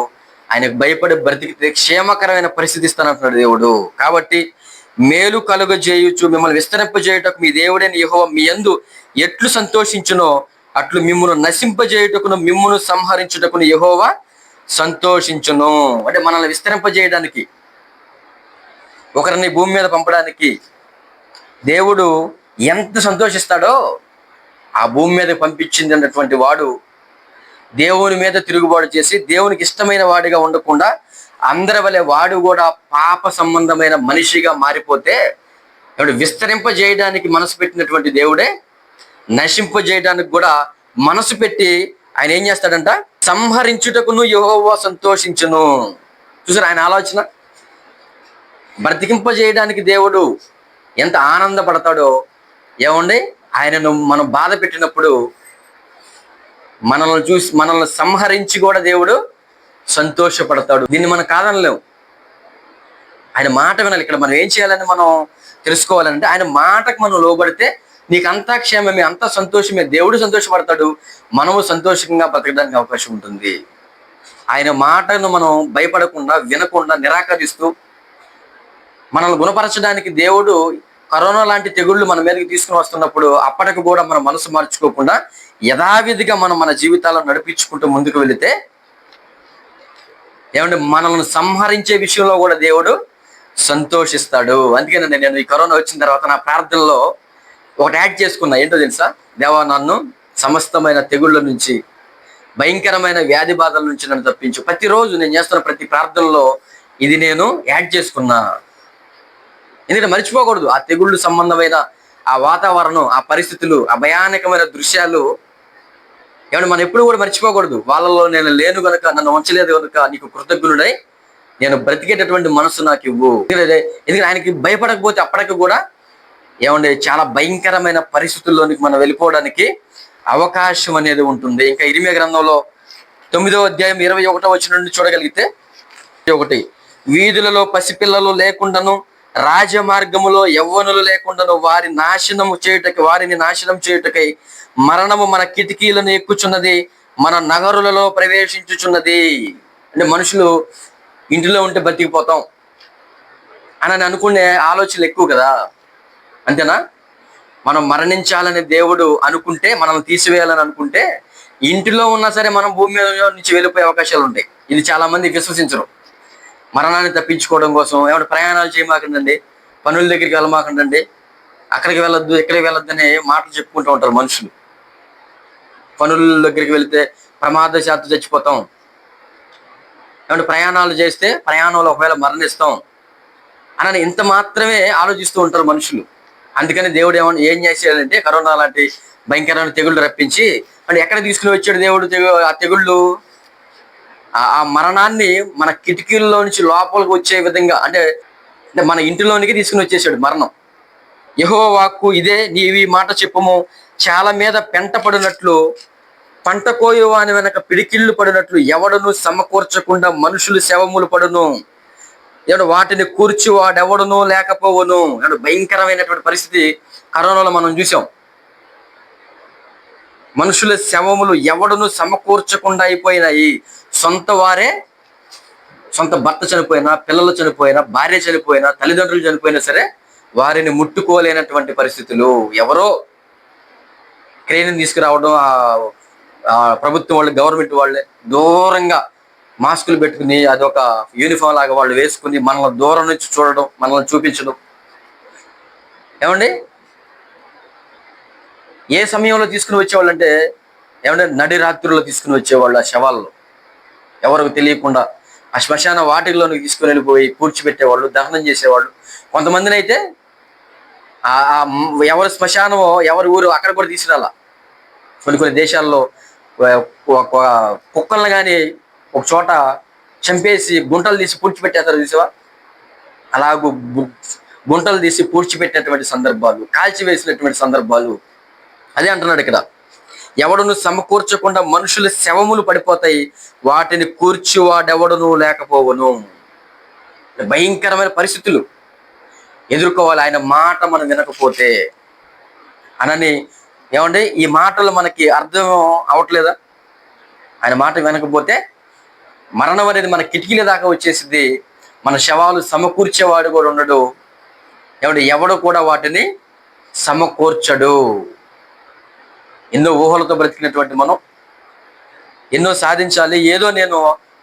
ఆయనకు భయపడి బ్రతికితే క్షేమకరమైన పరిస్థితి ఇస్తానంటున్నాడు దేవుడు. కాబట్టి మేలు కలుగజేయుచు మిమ్మల్ని విస్తరింపజేయుటకు మీ దేవుడైన యెహోవా మీ యందు ఎట్లు సంతోషించునో అట్లు మిమ్మును నశింపజేయుటకును మిమ్మును సంహరించుటకును యెహోవా సంతోషించును. అంటే మనల్ని విస్తరింపజేయడానికి, ఒకరిని భూమి మీద పంపడానికి దేవుడు ఎంత సంతోషిస్తాడో, ఆ భూమి మీద పంపించింది అన్నటువంటి వాడు దేవుని మీద తిరుగుబాటు చేసి దేవునికి ఇష్టమైన వాడిగా ఉండకుండా అందరి వలె వాడు కూడా పాప సంబంధమైన మనిషిగా మారిపోతే, ఇప్పుడు విస్తరింపజేయడానికి మనసు పెట్టినటువంటి దేవుడే నశింపజేయడానికి కూడా మనసు పెట్టి ఆయన ఏం చేస్తాడంట, సంహరించుటకును యెహోవా సంతోషించును. చూసారు ఆయన ఆలోచన. బ్రతికింపజేయడానికి దేవుడు ఎంత ఆనందపడతాడో. ఏమండి, ఆయనను మనం బాధ పెట్టినప్పుడు మనల్ని సంహరించి కూడా దేవుడు సంతోషపడతాడు. దీన్ని మనం కాదనలేము. ఆయన మాట వినాలి. ఇక్కడ మనం ఏం చేయాలని మనం తెలుసుకోవాలంటే, ఆయన మాటకు మనం లోబడితే నీకు అంతా క్షేమమే, అంతా సంతోషమే. దేవుడు సంతోషపడతాడు, మనము సంతోషంగా బ్రతకడానికి అవకాశం ఉంటుంది. ఆయన మాటను మనం భయపడకుండా, వినకుండా, నిరాకరిస్తూ మనల్ని గుణపరచడానికి దేవుడు కరోనా లాంటి తెగుళ్ళు మన మీదకి తీసుకుని వస్తున్నప్పుడు అప్పటికి కూడా మన మనసు మార్చుకోకుండా యథావిధిగా మనం మన జీవితాలను నడిపించుకుంటూ ముందుకు వెళితే, ఏమంటే మనల్ని సంహరించే విషయంలో కూడా దేవుడు సంతోషిస్తాడు. అందుకని నేను ఈ కరోనా వచ్చిన తర్వాత నా ప్రార్థనలో ఒకటి యాడ్ చేసుకున్నా. ఏంటో తెలుసా, దేవా నన్ను సమస్తమైన తెగుళ్ళ నుంచి, భయంకరమైన వ్యాధి బాధల నుంచి నన్ను తప్పించు. ప్రతిరోజు నేను చేస్తున్న ప్రతి ప్రార్థనలో ఇది నేను యాడ్ చేసుకున్నా. ఎందుకంటే మర్చిపోకూడదు ఆ తెగుళ్ళు సంబంధమైన ఆ వాతావరణం, ఆ పరిస్థితులు, ఆ భయానకమైన దృశ్యాలు. ఏమంటే మనం ఎప్పుడు కూడా మర్చిపోకూడదు. వాళ్ళలో నేను లేను గనుక, నన్ను ఉంచలేదు కనుక నీకు కృతజ్ఞుడై నేను బ్రతికేటటువంటి మనసు నాకు ఇవ్వు. ఎందుకంటే ఆయనకి భయపడకపోతే అప్పటికి కూడా ఏమంటే చాలా భయంకరమైన పరిస్థితుల్లోనికి మనం వెళ్ళిపోవడానికి అవకాశం అనేది ఉంటుంది. ఇంకా ఇర్మీయా గ్రంథంలో 9వ అధ్యాయం 21వ వచనం నుండి చూడగలిగితే, ఒకటి, వీధులలో పసిపిల్లలు లేకుండాను రాజమార్గములో యవ్వనులు లేకుండాను వారిని నాశనం చేయుటకై మరణము మన కిటికీలను ఎక్కుచున్నది, మన నగరులలో ప్రవేశించుచున్నది. అంటే మనుషులు ఇంటిలో ఉంటే బతికిపోతాం అని అనుకునే ఆలోచనలు ఎక్కువ కదా, అంతేనా? మనం మరణించాలని దేవుడు అనుకుంటే, మనం తీసివేయాలని అనుకుంటే, ఇంటిలో ఉన్నా సరే మనం భూమి మీద నుంచి వెళ్ళిపోయే అవకాశాలు ఉంటాయి. ఇది చాలా మంది విశ్వసించరు. మరణాన్ని తప్పించుకోవడం కోసం ఏమంటే ప్రయాణాలు చేయమాకండి, పనుల దగ్గరికి వెళ్ళమాకండి, అక్కడికి వెళ్ళొద్దు ఇక్కడికి వెళ్ళొద్దు అనే మాటలు చెప్పుకుంటూ ఉంటారు మనుషులు. పనుల దగ్గరికి వెళితే ప్రమాదశాత్తు చచ్చిపోతాం, ఏమంటే ప్రయాణాలు చేస్తే ప్రయాణంలో ఒకవేళ మరణిస్తాం అని ఇంత మాత్రమే ఆలోచిస్తూ ఉంటారు మనుషులు. అందుకని దేవుడు ఏం చేశాడంటే కరోనా లాంటి భయంకరమైన తెగుళ్ళు రప్పించి, అంటే ఎక్కడ తీసుకుని వచ్చాడు దేవుడు ఆ తెగుళ్ళు? ఆ మరణాన్ని మన కిటికీల్లో నుంచి లోపలికి వచ్చే విధంగా, అంటే మన ఇంటిలోనికి తీసుకుని వచ్చేసాడు మరణం. యెహోవా వాక్కు ఇదే, నీవి మాట చెప్పుము, చాలా మీద పెంట పడినట్లు పంట కోయువాని వెనక పిడికిళ్ళు పడినట్లు ఎవడను సమకూర్చకుండా మనుషులు శవములు పడును, వాటిని కూర్చి వాడెవడును లేకపోవును. భయంకరమైనటువంటి పరిస్థితి కరోనాలో మనం చూసాం. మనుషుల శవములు ఎవడును సమకూర్చకుండా అయిపోయినాయి. సొంత వారే, సొంత భర్త చనిపోయినా, పిల్లలు చనిపోయినా, భార్య చనిపోయినా, తల్లిదండ్రులు చనిపోయినా సరే వారిని ముట్టుకోలేనటువంటి పరిస్థితులు. ఎవరో క్రేన్ తీసుకురావడం, ప్రభుత్వం వాళ్ళు, గవర్నమెంట్ వాళ్ళే దూరంగా మాస్కులు పెట్టుకుని అదొక యూనిఫామ్ లాగా వాళ్ళు వేసుకుని మనల్ని దూరం నుంచి చూడడం, మనల్ని చూపించడం. ఏమండి, ఏ సమయంలో తీసుకుని వచ్చేవాళ్ళు అంటే నడి రాత్రుల్లో తీసుకుని వచ్చేవాళ్ళు. ఆ శవాల్లో ఎవరికి తెలియకుండా ఆ శ్మశాన వాటిల్లోనికి తీసుకుని వెళ్ళిపోయి పూడ్చిపెట్టేవాళ్ళు, దహనం చేసేవాళ్ళు. కొంతమందిని అయితే ఎవరి శ్మశానమో ఎవరి ఊరు అక్కడ కూడా తీసుకురాల. కొన్ని దేశాల్లో కుక్కలను కానీ ఒక చోట చంపేసి గుంటలు తీసి పూడ్చిపెట్టేస్తారు, చూసావా? అలాగూ గుంటలు తీసి పూడ్చిపెట్టినటువంటి సందర్భాలు, కాల్చివేసినటువంటి సందర్భాలు. అదే అంటున్నాడు ఇక్కడ, ఎవడును సమకూర్చకుండా మనుషుల శవములు పడిపోతాయి, వాటిని కూర్చువాడెవడును లేకపోవను. భయంకరమైన పరిస్థితులు ఎదుర్కోవాలి ఆయన మాట మనం వినకపోతే అనని. ఏమండి, ఈ మాటలు మనకి అర్థం అవట్లేదా? ఆయన మాట వినకపోతే మరణం అనేది మన కిటికీల దాకా వచ్చేసింది. మన శవాలు సమకూర్చేవాడు కూడా ఉండడు. ఎవడు కూడా వాటిని సమకూర్చడు. ఎన్నో ఊహలతో బ్రతికినటువంటి మనం, ఎన్నో సాధించాలి, ఏదో నేను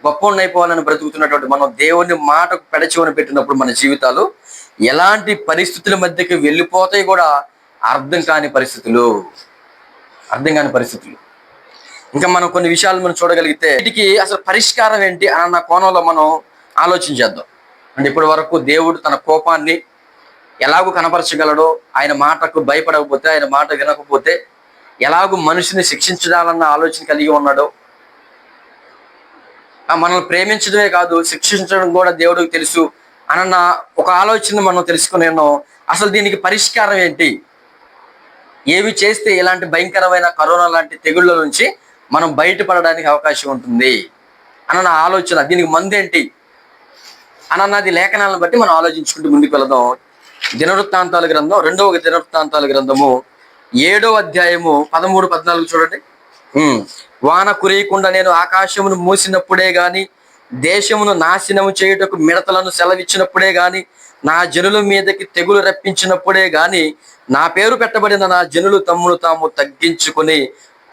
గొప్పవాడిని అయిపోవాలని బ్రతుకుతున్నటువంటి మనం దేవుని మాటకు పెడచెవిన పెట్టినప్పుడు మన జీవితాలు ఎలాంటి పరిస్థితుల మధ్యకి వెళ్ళిపోతాయి కూడా అర్థం కాని పరిస్థితులు. ఇంకా మనం కొన్ని విషయాలు మనం చూడగలిగితే వీటికి అసలు పరిష్కారం ఏంటి అన్న కోణంలో మనం ఆలోచించేద్దాం. అంటే ఇప్పటి వరకు దేవుడు తన కోపాన్ని ఎలాగూ కనపరచగలడో, ఆయన మాటకు భయపడకపోతే, ఆయన మాట వినకపోతే ఎలాగూ మనిషిని శిక్షించాలన్న ఆలోచన కలిగి ఉన్నాడో, మనల్ని ప్రేమించడమే కాదు శిక్షించడం కూడా దేవుడికి తెలుసు అన్న ఒక ఆలోచన మనం తెలుసుకునేను. అసలు దీనికి పరిష్కారం ఏంటి, ఏవి చేస్తే ఇలాంటి భయంకరమైన కరోనా లాంటి తెగుళ్ళ నుంచి మనం బయటపడడానికి అవకాశం ఉంటుంది అన్న ఆలోచన, దీనికి మందేంటి అన్నది లేఖనాలను బట్టి మనం ఆలోచించుకుంటూ ముందుకు వెళదాం. దినవృత్తాంతాల గ్రంథం, 2వ దినవృత్తాంతాల గ్రంథము 7వ అధ్యాయము 13-14 చూడండి. వాన కురియకుండా నేను ఆకాశమును మూసినప్పుడే గాని, దేశమును నాశనము చేయుటకు మిడతలను సెలవిచ్చినప్పుడే గాని, నా జనుల మీదకి తెగులు రప్పించినప్పుడే గాని, నా పేరు పెట్టబడిన నా జనులు తమ్మును తాము తగ్గించుకొని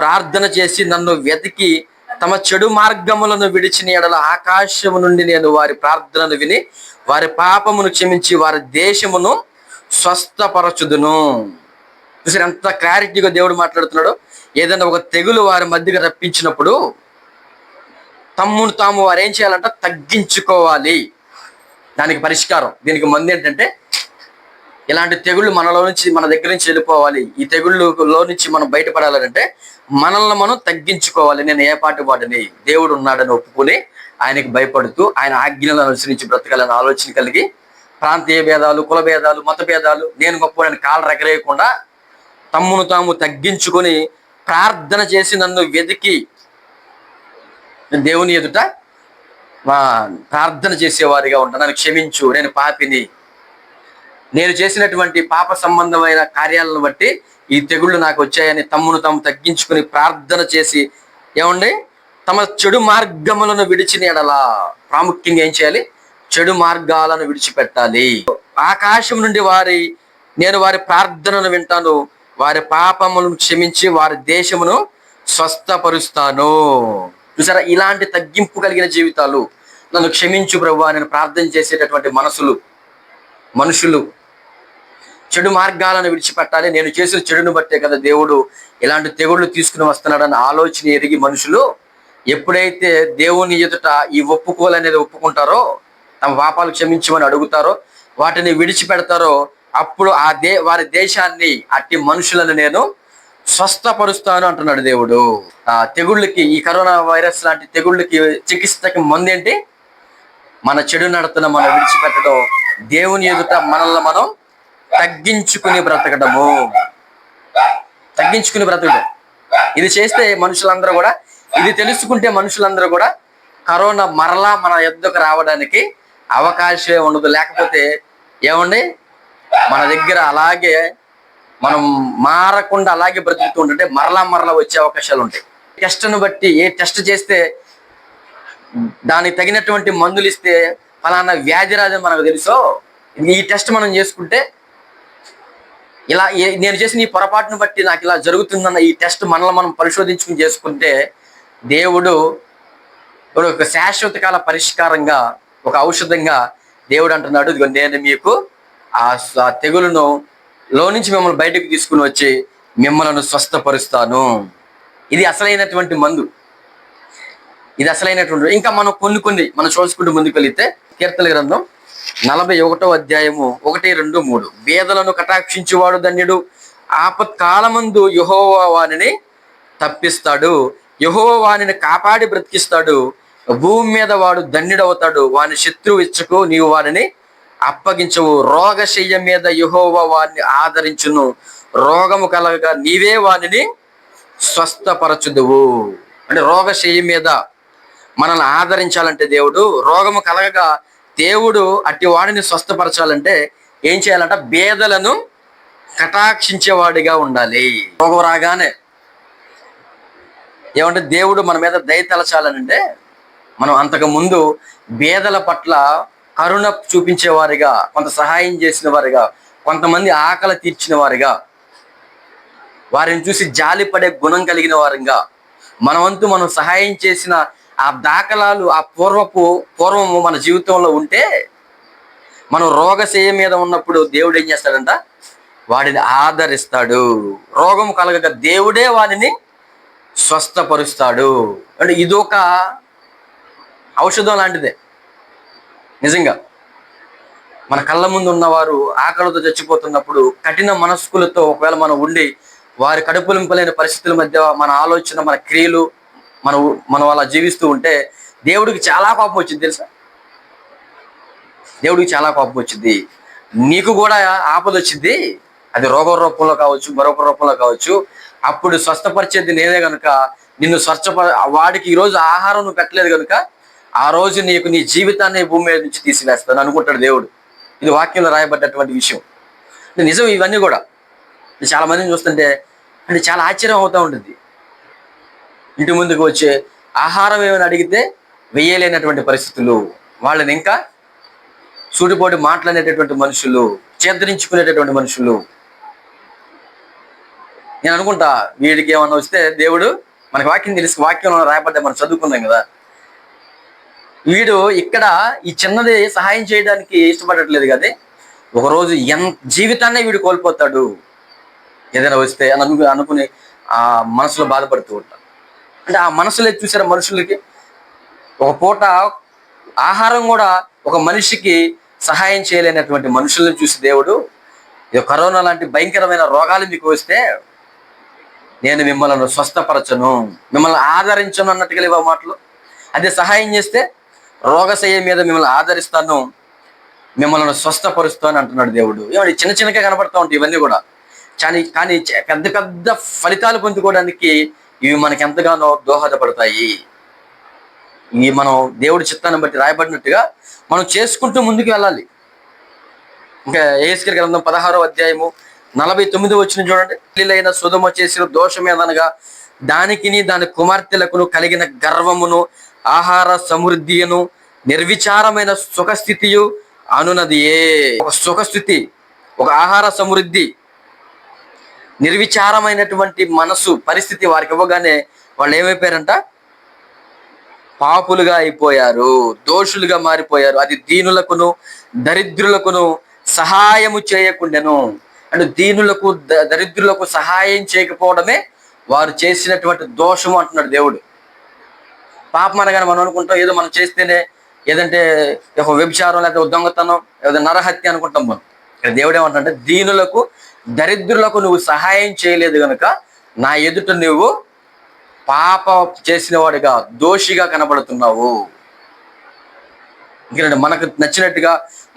ప్రార్థన చేసి నన్ను వెతికి తమ చెడు మార్గములను విడిచిన ఎడల ఆకాశము నుండి నేను వారి ప్రార్థనను విని వారి పాపమును క్షమించి వారి దేశమును స్వస్థపరచుదును. చూసారు ఎంత క్లారిటీగా దేవుడు మాట్లాడుతున్నాడు. ఏదైనా ఒక తెగులు వారి మధ్యగా రప్పించినప్పుడు తమ్మును తాము వారు ఏం చేయాలంట, తగ్గించుకోవాలి. దానికి పరిష్కారం, దీనికి మంది ఏంటంటే ఇలాంటి తెగుళ్ళు మనలో నుంచి, మన దగ్గర నుంచి వెళ్ళిపోవాలి. ఈ తెగుళ్ళలో నుంచి మనం బయటపడాలంటే మనల్ని మనం తగ్గించుకోవాలి. నేను ఏ పాటిని దేవుడు ఉన్నాడని ఒప్పుకొని ఆయనకి భయపడుతూ ఆయన ఆజ్ఞలను అనుసరించి బ్రతకాలని ఆలోచన కలిగి ప్రాంతీయ భేదాలు, కుల భేదాలు, మత భేదాలు, నేను గొప్పవాడిని కాళ్ళు ఎగరేయకుండా తమ్మును తాము తగ్గించుకొని ప్రార్థన చేసి నన్ను వెతికి దేవుని ఎదుట ప్రార్థన చేసేవారిగా ఉంటాను. నన్ను క్షమించు, నేను పాపిని, నేను చేసినటువంటి పాప సంబంధమైన కార్యాలను బట్టి ఈ తెగుళ్ళు నాకు వచ్చాయని తమ్మును తాము తగ్గించుకుని ప్రార్థన చేసి ఏమండి తమ చెడు మార్గములను విడిచిన ఎడలా, ప్రాముఖ్యంగా ఏం చేయాలి? చెడు మార్గాలను విడిచిపెట్టాలి. ఆకాశం నుండి నేను వారి ప్రార్థనను వింటాను, వారి పాపములను క్షమించి వారి దేశమును స్వస్థపరుస్తాను. చూసారా, ఇలాంటి తగ్గింపు కలిగిన జీవితాలు, నన్ను క్షమించు ప్రభువా నేను ప్రార్థన చేసేటటువంటి మనుషులు చెడు మార్గాలను విడిచిపెట్టాలి. నేను చేసిన చెడును బట్టే కదా దేవుడు ఇలాంటి తెగుళ్ళు తీసుకుని వస్తున్నాడన్న ఆలోచన ఎరిగి మనుషులు ఎప్పుడైతే దేవుని ఎదుట ఈ ఒప్పుకోలనేది ఒప్పుకుంటారో, తమ పాపాలు క్షమించమని అడుగుతారో, వాటిని విడిచిపెడతారో, అప్పుడు వారి దేశాన్ని, అట్టి మనుషులను నేను స్వస్థపరుస్తాను అంటున్నాడు దేవుడు. తెగుళ్ళకి, ఈ కరోనా వైరస్ లాంటి తెగుళ్ళకి చికిత్సకి మందేంటి? మన చెడు నడతను మనం విడిచిపెట్టడం, దేవుని ఎదుట మనల్ని మనం తగ్గించుకుని బ్రతకడం. ఇది చేస్తే మనుషులందరూ కూడా, ఇది తెలుసుకుంటే మనుషులందరూ కూడా కరోనా మరలా మన ఎద్దుకు రావడానికి అవకాశమే ఉండదు. లేకపోతే ఏమండి, మన దగ్గర అలాగే మనం మారకుండా అలాగే బ్రతుకుతూ ఉంటుంటే మరలా వచ్చే అవకాశాలు ఉంటాయి. టెస్ట్ను బట్టి, ఏ టెస్ట్ చేస్తే దానికి తగినటువంటి మందులు ఇస్తే ఫలానా వ్యాధి రాదని మనకు తెలుసో, ఈ టెస్ట్ మనం చేసుకుంటే ఇలా నేను చేసిన ఈ పొరపాటును బట్టి నాకు ఇలా జరుగుతుందన్న ఈ టెస్ట్ మనల్ని మనం పరిశోధించుకుని చేసుకుంటే దేవుడు ఒక శాశ్వత కాల పరిష్కారంగా, ఒక ఔషధంగా దేవుడు అంటున్నాడు, ఇదిగో నేను మీకు ఆ తెగులును లో నుంచి మిమ్మల్ని బయటకు తీసుకుని వచ్చి మిమ్మల్ని స్వస్థపరుస్తాను. ఇది అసలైనటువంటి మందు, ఇది అసలైనటువంటి. ఇంకా మనం కొన్ని మనం చూసుకుంటూ ముందుకు వెళితే కీర్తన గ్రంథం 41వ అధ్యాయము 1, 2, 3. వేదలను కటాక్షించువాడు ధన్యుడు, ఆపత్కాలమందు యెహోవా వానిని తప్పిస్తాడు, యెహోవా వానిని కాపాడి బ్రతికిస్తాడు, భూమి మీద వాడు ధన్యుడవుతాడు, వాని శత్రువు ఇచ్చకు నీవు వారిని అప్పగించవు, రోగశయ్య మీద యెహోవా వారిని ఆదరించును, రోగము కలగగా నీవే వానిని స్వస్థపరచుదువు. అంటే రోగశయ్య మీద మనల్ని ఆదరించాలంటే దేవుడు, రోగము కలగగా దేవుడు అట్టి వాడిని స్వస్థపరచాలంటే ఏం చేయాలంట? బేదలను కటాక్షించేవాడిగా ఉండాలి. రోగం రాగానే ఏమంటే దేవుడు మన మీద దయ తలచాలనంటే మనం అంతకు ముందు బేదల పట్ల కరుణ చూపించేవారిగా, కొంత సహాయం చేసిన వారిగా, కొంతమంది ఆకలి తీర్చిన వారిగా, వారిని చూసి జాలిపడే గుణం కలిగిన వారిగా, మన వంతు మనం సహాయం చేసిన ఆ దాఖలాలు ఆ పూర్వము మన జీవితంలో ఉంటే, మనం రోగశయ్య మీద ఉన్నప్పుడు దేవుడు ఏం చేస్తాడంట? వాడిని ఆదరిస్తాడు. రోగం కలగక దేవుడే వాడిని స్వస్థపరుస్తాడు. అంటే ఇదొక ఔషధం లాంటిదే. నిజంగా మన కళ్ళ ముందు ఉన్నవారు ఆకలితో చచ్చిపోతున్నప్పుడు కఠిన మనస్కులతో ఒకవేళ మనం ఉండి వారి కడుపులింపలేని పరిస్థితుల మధ్య మన ఆలోచన, మన క్రియలు, మనం అలా జీవిస్తూ ఉంటే దేవుడికి చాలా కోపం వచ్చింది తెలుసా? దేవుడికి చాలా కోపం వచ్చింది. నీకు కూడా ఆపద వచ్చింది, అది రోగ రూపంలో కావచ్చు, మరొక రూపంలో కావచ్చు. అప్పుడు స్వస్థపరిచేది నేనే కనుక నిన్ను వాడికి ఈరోజు ఆహారం నువ్వు పెట్టలేదు కనుక ఆ రోజు నీకు నీ జీవితాన్ని భూమి మీద నుంచి తీసివేస్తాను అనుకుంటాడు దేవుడు. ఇది వాక్యంలో రాయబడ్డటువంటి విషయం. నిజం ఇవన్నీ కూడా. చాలా మందిని చూస్తుంటే అంటే చాలా ఆశ్చర్యం అవుతూ ఉంటుంది. ఇంటి ముందుకు వచ్చే ఆహారం ఏమైనా అడిగితే వెయ్యలేనటువంటి పరిస్థితులు, వాళ్ళని ఇంకా సూటిపోటి మాట్లాడేటటువంటి మనుషులు, చేదరించుకునేటటువంటి మనుషులు. నేను అనుకుంటా వీడికి ఏమన్నా వస్తే దేవుడు, మనకి వాక్యం తెలుసు, వాక్యంలో రాయబడ్డా మనం చదువుకున్నాం కదా, వీడు ఇక్కడ ఈ చిన్నది సహాయం చేయడానికి ఇష్టపడట్లేదు కదా, ఒకరోజు జీవితాన్నే వీడు కోల్పోతాడు ఏదైనా వస్తే అని అనుకుని ఆ మనసులో బాధపడుతూ ఉంటాడు. అంటే ఆ మనసులో చూసారా, మనుషులకి ఒక పూట ఆహారం కూడా ఒక మనిషికి సహాయం చేయలేనటువంటి మనుషులను చూసి దేవుడు, ఇది కరోనా లాంటి భయంకరమైన రోగాలు మీకు వస్తే నేను మిమ్మల్ని స్వస్థపరచను, మిమ్మల్ని ఆదరించను అన్నట్టుగా లేవా మాటలు. అదే సహాయం చేస్తే రోగశయ్య మీద మిమ్మల్ని ఆదరిస్తాను, మిమ్మల్ని స్వస్థపరుస్తూ అని అంటున్నాడు దేవుడు. ఏమంటే చిన్న చిన్నగా కనపడతా ఉంటాయి ఇవన్నీ కూడా. కానీ పెద్ద పెద్ద ఫలితాలు పొందుకోవడానికి ఇవి మనకి ఎంతగానో దోహదపడతాయి. ఇవి మనం దేవుడి చిత్తాన్ని బట్టి రాయబడినట్టుగా మనం చేసుకుంటూ ముందుకు వెళ్ళాలి. ఇంకా యెహెజ్కేలు గ్రంథం 16వ అధ్యాయము 49 వచ్చిన చూడండి. పెళ్ళైన సొదొమ చేసిన దోషం ఏదనగా దానికిని దాని కుమార్తెలకును కలిగిన గర్వమును ఆహార సమృద్ధియును నిర్విచారమైన సుఖస్థితియు అనునదియే. ఒక సుఖస్థితి, ఒక ఆహార సమృద్ధి, నిర్విచారమైనటువంటి మనసు పరిస్థితి వారికి ఇవ్వగానే వాళ్ళు ఏమైపోయారంట? పాపులుగా అయిపోయారు, దోషులుగా మారిపోయారు. అది దీనులకును దరిద్రులకును సహాయము చేయకుండాను. అంటే దీనులకు దరిద్రులకు సహాయం చేయకపోవడమే వారు చేసినటువంటి దోషము అంటున్నాడు దేవుడు. పాపం అనగానే మనం అనుకుంటాం ఏదో మనం చేస్తేనే, ఏదంటే ఒక వ్యభిచారం లేకపోతే దొంగతనం లేదా నరహత్య అనుకుంటాం మనం. ఇక్కడ దేవుడు ఏమంటే దీనులకు దరిద్రులకు నువ్వు సహాయం చేయలేదు కనుక నా ఎదుట నువ్వు పాప చేసిన వాడిగా దోషిగా కనబడుతున్నావు. ఎందుకంటే మనకు నచ్చినట్టుగా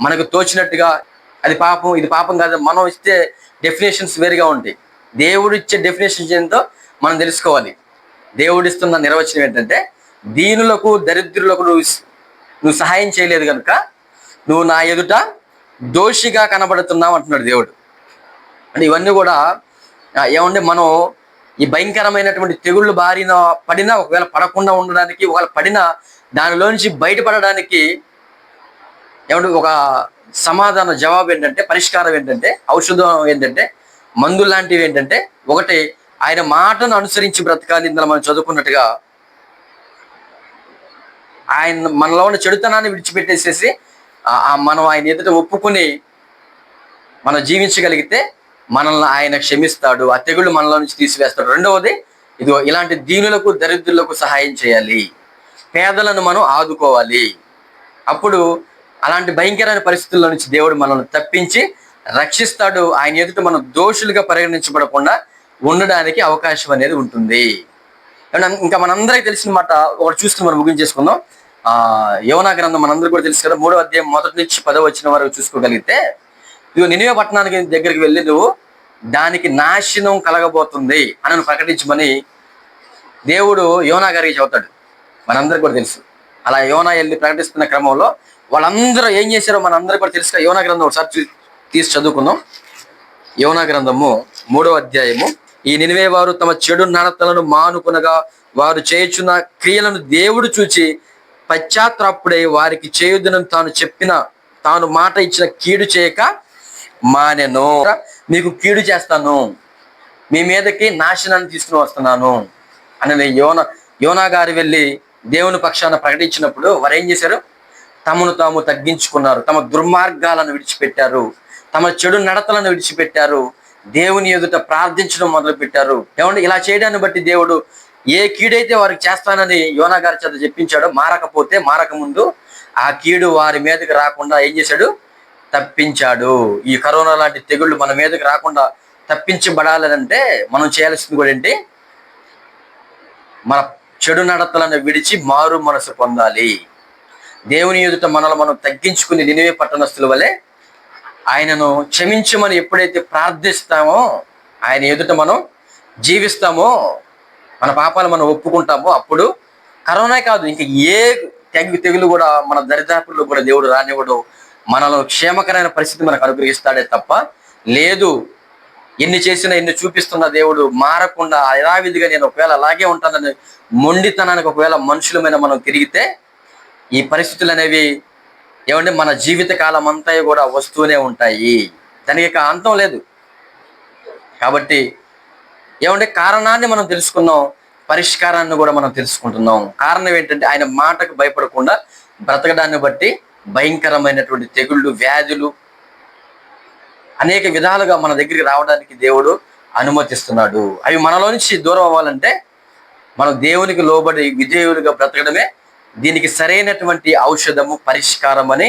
మనకు తోచినట్టుగా అది పాపం, ఇది పాపం కాదు. మనం ఇచ్చే డెఫినేషన్స్ వేరుగా ఉంటాయి. దేవుడు ఇచ్చే డెఫినేషన్స్ ఏంటో మనం తెలుసుకోవాలి. దేవుడిస్తున్న నిర్వచనం ఏంటంటే దీనులకు దరిద్రులకు నువ్వు సహాయం చేయలేదు కనుక నువ్వు నా ఎదుట దోషిగా కనబడుతున్నావు అంటున్నాడు దేవుడు. అంటే ఇవన్నీ కూడా ఏమంటే మనం ఈ భయంకరమైనటువంటి తెగుళ్ళు బారిన పడినా, ఒకవేళ పడకుండా ఉండడానికి, ఒకవేళ పడినా దానిలో నుంచి బయటపడడానికి ఏమంటే ఒక సమాధాన జవాబు ఏంటంటే, పరిష్కారం ఏంటంటే, ఔషధం ఏంటంటే, మందు లాంటివి ఏంటంటే, ఒకటి ఆయన మాటను అనుసరించి బ్రతకాలి. ఇందులో మనం చదువుకున్నట్టుగా ఆయన మనలో ఉన్న చెడుతనాన్ని విడిచిపెట్టేసేసి మనం ఆయన ఎదుట ఒప్పుకుని మనం జీవించగలిగితే మనల్ని ఆయన క్షమిస్తాడు, ఆ తెగుళ్ళు మనలో నుంచి తీసివేస్తాడు. రెండవది ఇదిగో ఇలాంటి దీనులకు దరిద్రులకు సహాయం చేయాలి, పేదలను మనం ఆదుకోవాలి. అప్పుడు అలాంటి భయంకరమైన పరిస్థితుల్లో నుంచి దేవుడు మనల్ని తప్పించి రక్షిస్తాడు. ఆయన ఎదుట మనం దోషులుగా పరిగణించబడకుండా ఉండడానికి అవకాశం అనేది ఉంటుంది. ఇంకా మనందరికీ తెలిసిన మాట ఒకటి చూస్తూ మనం ముగించేసుకుందాం. యోనా గ్రంథం మనందరికీ కూడా తెలుసు కదా. 3వ అధ్యాయం 1 నుంచి 10వ వచనం వరకు చూసుకోగలిగితే, ఇదిగో నినివే పట్టణానికి దగ్గరికి వెళ్ళి నువ్వు దానికి నాశనం కలగబోతుంది అని ప్రకటించమని దేవుడు యోనా గారికి చెబుతాడు. మనందరికి కూడా తెలుసు. అలా యోనా వెళ్ళి ప్రకటిస్తున్న క్రమంలో వాళ్ళందరూ ఏం చేశారో మనందరికీ కూడా తెలుసు. యోనా గ్రంథం ఒకసారి తీసి చదువుకుందాం. యోనా గ్రంథము 3వ అధ్యాయము. ఈ నినివే వారు తమ చెడు నడతలను మానుకునగా వారు చేయుచున్న క్రియలను దేవుడు చూచి పశ్చాత్తాపుడై వారికి చేయుదునని తాను మాట ఇచ్చిన కీడు చేయక మానెను. మీకు కీడు చేస్తాను, మీ మీదకి నాశనాన్ని తీసుకుని వస్తున్నాను అని యోనా గారు వెళ్ళి దేవుని పక్షాన ప్రకటించినప్పుడు వారు ఏం చేశారు? తమను తాము తగ్గించుకున్నారు, తమ దుర్మార్గాలను విడిచిపెట్టారు, తమ చెడు నడతలను విడిచిపెట్టారు, దేవుని ఎదుట ప్రార్థించడం మొదలు పెట్టారు. ఏమంటే ఇలా చేయడాన్ని బట్టి దేవుడు ఏ కీడైతే వారికి చేస్తానని యోనా గారి చేత చెప్పించాడో, మారక ముందు ఆ కీడు వారి మీదకి రాకుండా ఏం చేశాడు? తప్పించాడు. ఈ కరోనా లాంటి తెగుళ్ళు మన మీదకి రాకుండా తప్పించబడాలంటే మనం చేయాల్సింది కూడా ఏంటి? మన చెడు నడతలను విడిచి మారు మనసు పొందాలి. దేవుని ఎదుట మనల్ని మనం తగ్గించుకుని నినివే పట్టణస్థుల వలె ఆయనను క్షమించమని ఎప్పుడైతే ప్రార్థిస్తామో, ఆయన ఎదుట మనం జీవిస్తామో, మన పాపాలు మనం ఒప్పుకుంటామో, అప్పుడు కరోనా కాదు ఇంకా ఏ తెగులు కూడా మన దరిదాపుల్లో కూడా దేవుడు రానివ్వడు. మనలో క్షేమకరమైన పరిస్థితి మనకు అనుగ్రహిస్తాడే తప్ప లేదు. ఎన్ని చేసినా ఎన్ని చూపిస్తున్న దేవుడు మారకుండా యథావిధిగా నేను ఒకవేళ అలాగే ఉంటానని మొండితనానికి ఒకవేళ మనుషులమైన మనం తిరిగితే ఈ పరిస్థితులు అనేవి ఏమంటే మన జీవిత కాలం అంతా కూడా వస్తూనే ఉంటాయి. దానికి అంతం లేదు. కాబట్టి ఏమంటే కారణాన్ని మనం తెలుసుకున్నాం, పరిష్కారాన్ని కూడా మనం తెలుసుకుంటున్నాం. కారణం ఏంటంటే ఆయన మాటకు భయపడకుండా బ్రతకడాన్ని బట్టి భయంకరమైనటువంటి తెగుళ్ళు, వ్యాధులు అనేక విధాలుగా మన దగ్గరికి రావడానికి దేవుడు అనుమతిస్తున్నాడు. అవి మనలో నుంచి దూరం అవ్వాలంటే మనం దేవునికి లోబడి విధేయులుగా బ్రతకడమే దీనికి సరైనటువంటి ఔషధము, పరిష్కారం అని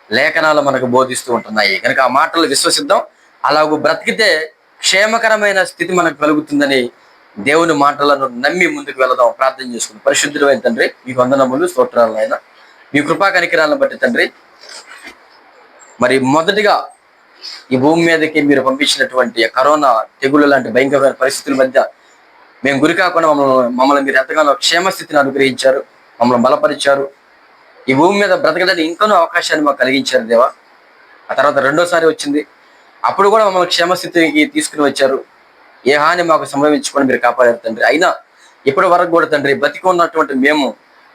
లేఖనాలు మనకు బోధిస్తూ ఉంటున్నాయి. కనుక ఆ మాటలు విశ్వసిద్దాం. అలాగూ బ్రతికితే క్షేమకరమైన స్థితి మనకు కలుగుతుందని దేవుని మాటలను నమ్మి ముందుకు వెళదాం. ప్రార్థన చేసుకుందాం. పరిశుద్ధుడైన తండ్రి, మీకు వందనములు, స్తోత్రాలు. ఆయన మీ కృపా కనికరాలను బట్టి తండ్రి మరి మొదటిగా ఈ భూమి మీదకి మీరు పంపించినటువంటి కరోనా తెగులు లాంటి భయంకరమైన పరిస్థితుల మధ్య మేము గురి కాకుండా మమ్మల్ని మీరు ఎంతగానో క్షేమస్థితిని అనుగ్రహించారు, మమ్మల్ని బలపరిచారు. ఈ భూమి మీద బ్రతకడానికి ఇంకనూ అవకాశాన్ని మాకు కలిగించారు దేవా. ఆ తర్వాత రెండోసారి వచ్చింది, అప్పుడు కూడా మమ్మల్ని క్షేమస్థితికి తీసుకుని వచ్చారు. ఏ హాని మాకు సంభవించుకొని మీరు కాపాడారు తండ్రి. అయినా ఇప్పటి వరకు కూడా తండ్రి బతికి ఉన్నటువంటి మేము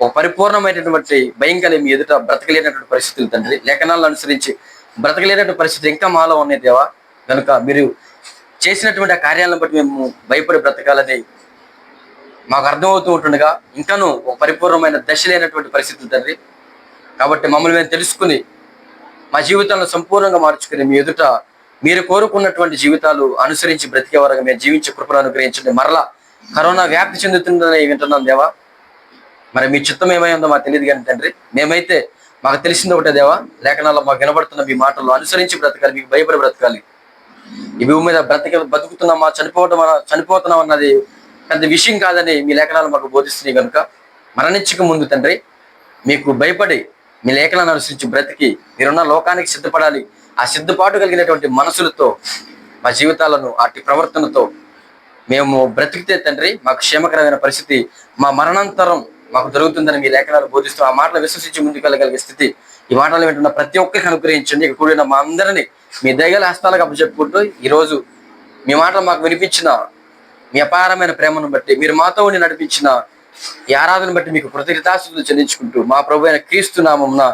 ఒక పరిపూర్ణమైనటువంటి భయం కలిగి మీ ఎదుట బ్రతకలేనటువంటి పరిస్థితులు తండ్రి, లేఖనాలను అనుసరించి బ్రతకలేనటువంటి పరిస్థితులు ఇంకా మాలో ఉన్నాయి దేవా. కనుక మీరు చేసినటువంటి ఆ కార్యాలను బట్టి మేము భయపడి బ్రతకాలని మాకు అర్థమవుతూ ఉంటుండగా ఇంకాను ఒక పరిపూర్ణమైన దశ లేనటువంటి పరిస్థితులు తండ్రి. కాబట్టి మమ్మల్ని మేము తెలుసుకుని మా జీవితాలను సంపూర్ణంగా మార్చుకుని మీ ఎదుట మీరు కోరుకున్నటువంటి జీవితాలు అనుసరించి బ్రతికే వరకు మేము జీవించే కృపను అనుగ్రహించండి. మరలా కరోనా వ్యాప్తి చెందుతుందని వింటున్నాం దేవా. మరి మీ చిత్తం ఏమై ఉందో మాకు తెలియదు కానీ తండ్రి, మేమైతే మాకు తెలిసింది ఒకటే దేవా, లేఖనాల్లో మాకు వినబడుతున్న మీ మాటలు అనుసరించి బ్రతకాలి, మీకు భయపడి బ్రతకాలి. ఈ భూమి మీద బతుకుతున్నామా చనిపోతున్నాం అన్నది పెద్ద విషయం కాదని మీ లేఖనాలు మాకు బోధిస్తున్నాయి. కనుక మరణించక ముందు తండ్రి మీకు భయపడి మీ లేఖనాలను అనుసరించి బ్రతికి మీరున్న లోకానికి సిద్ధపడాలి. ఆ సిద్ధపాటు కలిగినటువంటి మనసులతో మా జీవితాలను అట్టి ప్రవర్తనతో మేము బ్రతికితే తండ్రి మాకు క్షేమకరమైన పరిస్థితి మా మరణాంతరం మాకు జరుగుతుందని మీ లేఖనాలు బోధిస్తూ ఆ మాటలు విశ్వసించి ముందుకెళ్ళగలిగే స్థితి ఈ మాటలు వింటున్న ప్రతి ఒక్కరికి అనుగ్రహించండి. ఇక కూడిన మా అందరినీ మీ దయగల హస్తాలకు అప్పచెప్పుకుంటూ ఈరోజు మీ మాటలు మాకు వినిపించిన మీ అపారమైన ప్రేమను బట్టి, మీరు మాతో ఉండి నడిపించిన ఈ ఆరాధన బట్టి మీకు కృతజ్ఞతాస్తుతులు చెల్లించుకుంటూ మా ప్రభు అయిన క్రీస్తు నామమున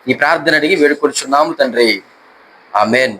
ఈ ప్రార్థన అడిగి వేడుకొనుచున్నాము తండ్రి. ఆమేన్.